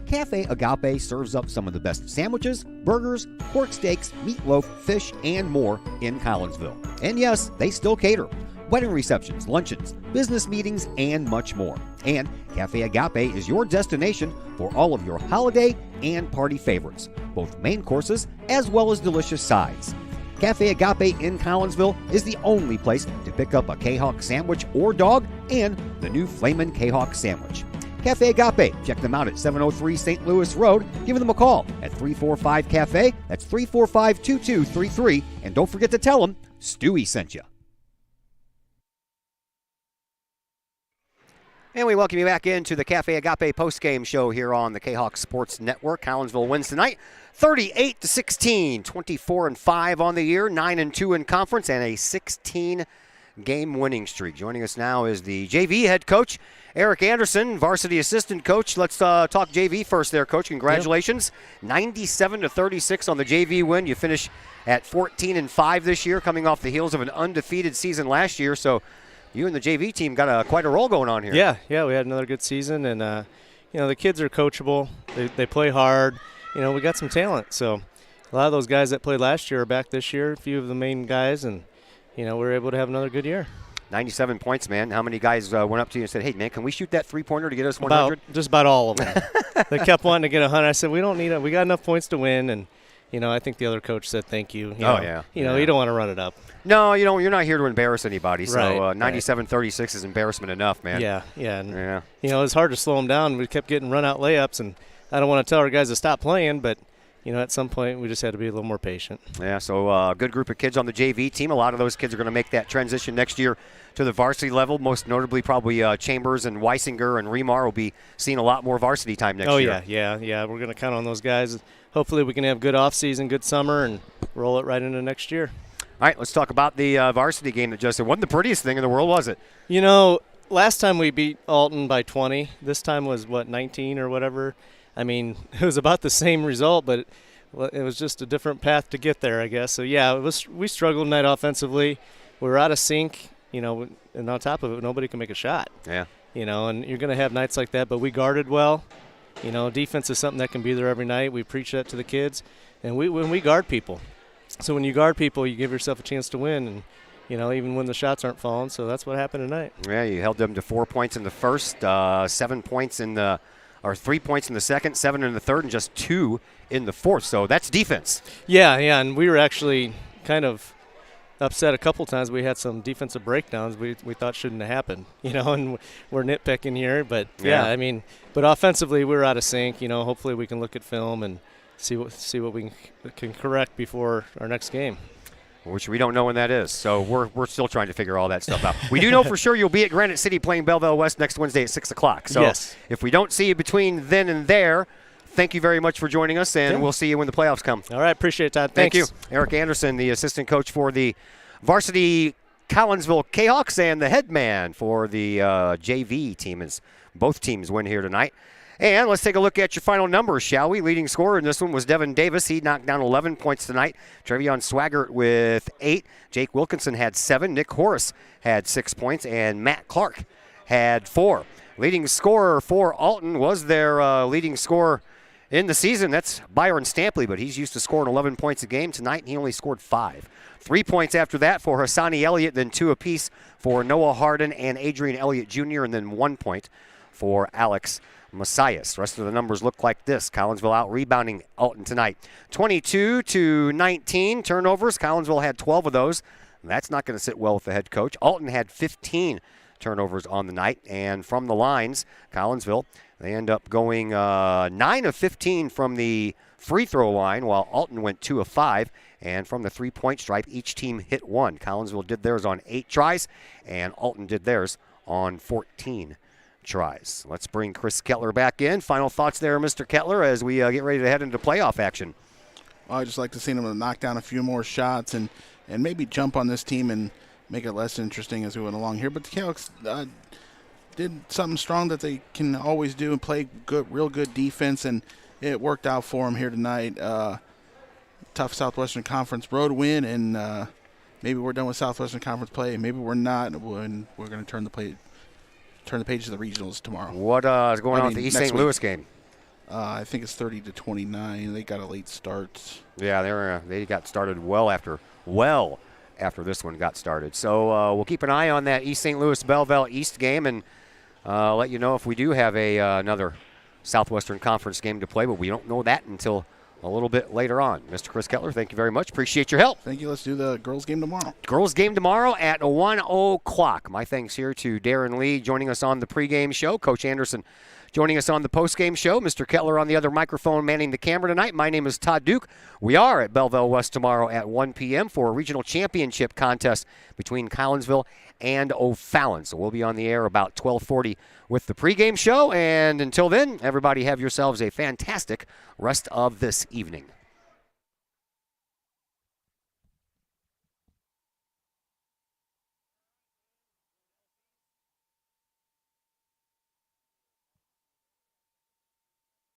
Cafe Agape serves up some of the best sandwiches, burgers, pork steaks, meatloaf, fish, and more in Collinsville. And yes, they still cater. Wedding receptions, luncheons, business meetings, and much more. And Cafe Agape is your destination for all of your holiday and party favorites, both main courses as well as delicious sides. Cafe Agape in Collinsville is the only place to pick up a Kahok sandwich or dog and the new Flamin' Kahok sandwich. Cafe Agape, check them out at 703 St. Louis Road. Give them a call at 345-CAFE. That's 345-2233. And don't forget to tell them Stewie sent you. And we welcome you back into the Cafe Agape postgame show here on the Kahok Sports Network. Collinsville wins tonight, 38-16, 24-5 on the year, 9-2 in conference, and a 16-game winning streak. Joining us now is the JV head coach, Eric Anderson, varsity assistant coach. Let's talk JV first there, Coach. Congratulations. Yep. 97-36 on the JV win. You finish at 14-5 this year, coming off the heels of an undefeated season last year. So you and the JV team got quite a roll going on here. Yeah, we had another good season, and the kids are coachable. They play hard. We got some talent. So a lot of those guys that played last year are back this year. A few of the main guys, and we were able to have another good year. 97 points, man. How many guys went up to you and said, "Hey, man, can we shoot that three-pointer to get us 100?" Just about all of them. They kept wanting to get 100. I said, "We don't need it. We got enough points to win." And I think the other coach said, "Thank you." You don't want to run it up. No, you're not here to embarrass anybody. So right, 97-36 is embarrassment enough, man. Yeah. And, it's hard to slow them down. We kept getting run-out layups, and I don't want to tell our guys to stop playing, but at some point we just had to be a little more patient. Yeah, so a good group of kids on the JV team. A lot of those kids are going to make that transition next year to the varsity level. Most notably, probably Chambers and Weisinger and Remar will be seeing a lot more varsity time next year. Yeah. We're going to count on those guys. Hopefully we can have good off-season, good summer, and roll it right into next year. All right, let's talk about the varsity game that just wasn't the prettiest thing in the world, was it? Last time we beat Alton by 20. This time was, 19 or whatever. I mean, it was about the same result, but it was just a different path to get there, I guess. So, yeah, we struggled tonight offensively. We were out of sync, and on top of it, nobody can make a shot. Yeah. And you're going to have nights like that, but we guarded well. Defense is something that can be there every night. We preach that to the kids, and when we guard people. So when you guard people, you give yourself a chance to win, and even when the shots aren't falling. So that's what happened tonight. Yeah, you held them to 4 points in the first, 7 points or 3 points in the second, 7 in the third, and just 2 in the fourth. So that's defense. Yeah, and we were actually kind of upset a couple times. We had some defensive breakdowns we thought shouldn't have happened, and we're nitpicking here. But, but offensively we were out of sync. Hopefully we can look at film and see what we can correct before our next game. Which we don't know when that is, so we're still trying to figure all that stuff out. We do know for sure you'll be at Granite City playing Belleville West next Wednesday at 6 o'clock. So yes. If we don't see you between then and there, thank you very much for joining us, and we'll see you when the playoffs come. All right, appreciate it, Todd. Thank Thanks. you. Eric Anderson, the assistant coach for the varsity Collinsville Kahawks and the head man for the JV team, as both teams win here tonight. And let's take a look at your final numbers, shall we? Leading scorer in this one was Devin Davis. He knocked down 11 points tonight. Trevion Swaggart with 8. Jake Wilkinson had 7. Nick Horace had 6 points. And Matt Clark had 4. Leading scorer for Alton was their leading scorer in the season. That's Byron Stampley, but he's used to scoring 11 points a game. Tonight, he only scored 5. 3 points after that for Hassani Elliott, then 2 apiece for Noah Harden and Adrian Elliott Jr., and then 1 point for Alex Messias. The rest of the numbers look like this. Collinsville out rebounding Alton tonight. 22-19 turnovers. Collinsville had 12 of those. That's not going to sit well with the head coach. Alton had 15 turnovers on the night. And from the lines, Collinsville, they end up going 9 of 15 from the free throw line, while Alton went 2 of 5. And from the three-point stripe, each team hit 1. Collinsville did theirs on 8 tries, and Alton did theirs on 14 tries. Let's bring Chris Kettler back in. Final thoughts there, Mr. Kettler, as we get ready to head into playoff action. Well, I'd just like to see them knock down a few more shots and and maybe jump on this team and make it less interesting as we went along here. But the Cahoks did something strong that they can always do and play real good defense, and it worked out for them here tonight. Tough Southwestern Conference road win, and maybe we're done with Southwestern Conference play. Maybe we're not, and we're going to turn the page to the regionals tomorrow. What is going on with the East St. Louis game? I think it's 30-29. They got a late start. Yeah, they got started well after this one got started. So we'll keep an eye on that East St. Louis Belleville East game and let you know if we do have another Southwestern Conference game to play, but we don't know that until a little bit later on. Mr. Chris Kettler, thank you very much. Appreciate your help. Thank you. Let's do the girls' game tomorrow. Girls' game tomorrow at 1 o'clock. My thanks here to Darren Lee joining us on the pregame show, Coach Anderson joining us on the postgame show, Mr. Kettler on the other microphone manning the camera tonight. My name is Todd Duke. We are at Belleville West tomorrow at 1 p.m. for a regional championship contest between Collinsville and O'Fallon. So we'll be on the air about 12:40 with the pregame show. And until then, everybody have yourselves a fantastic rest of this evening.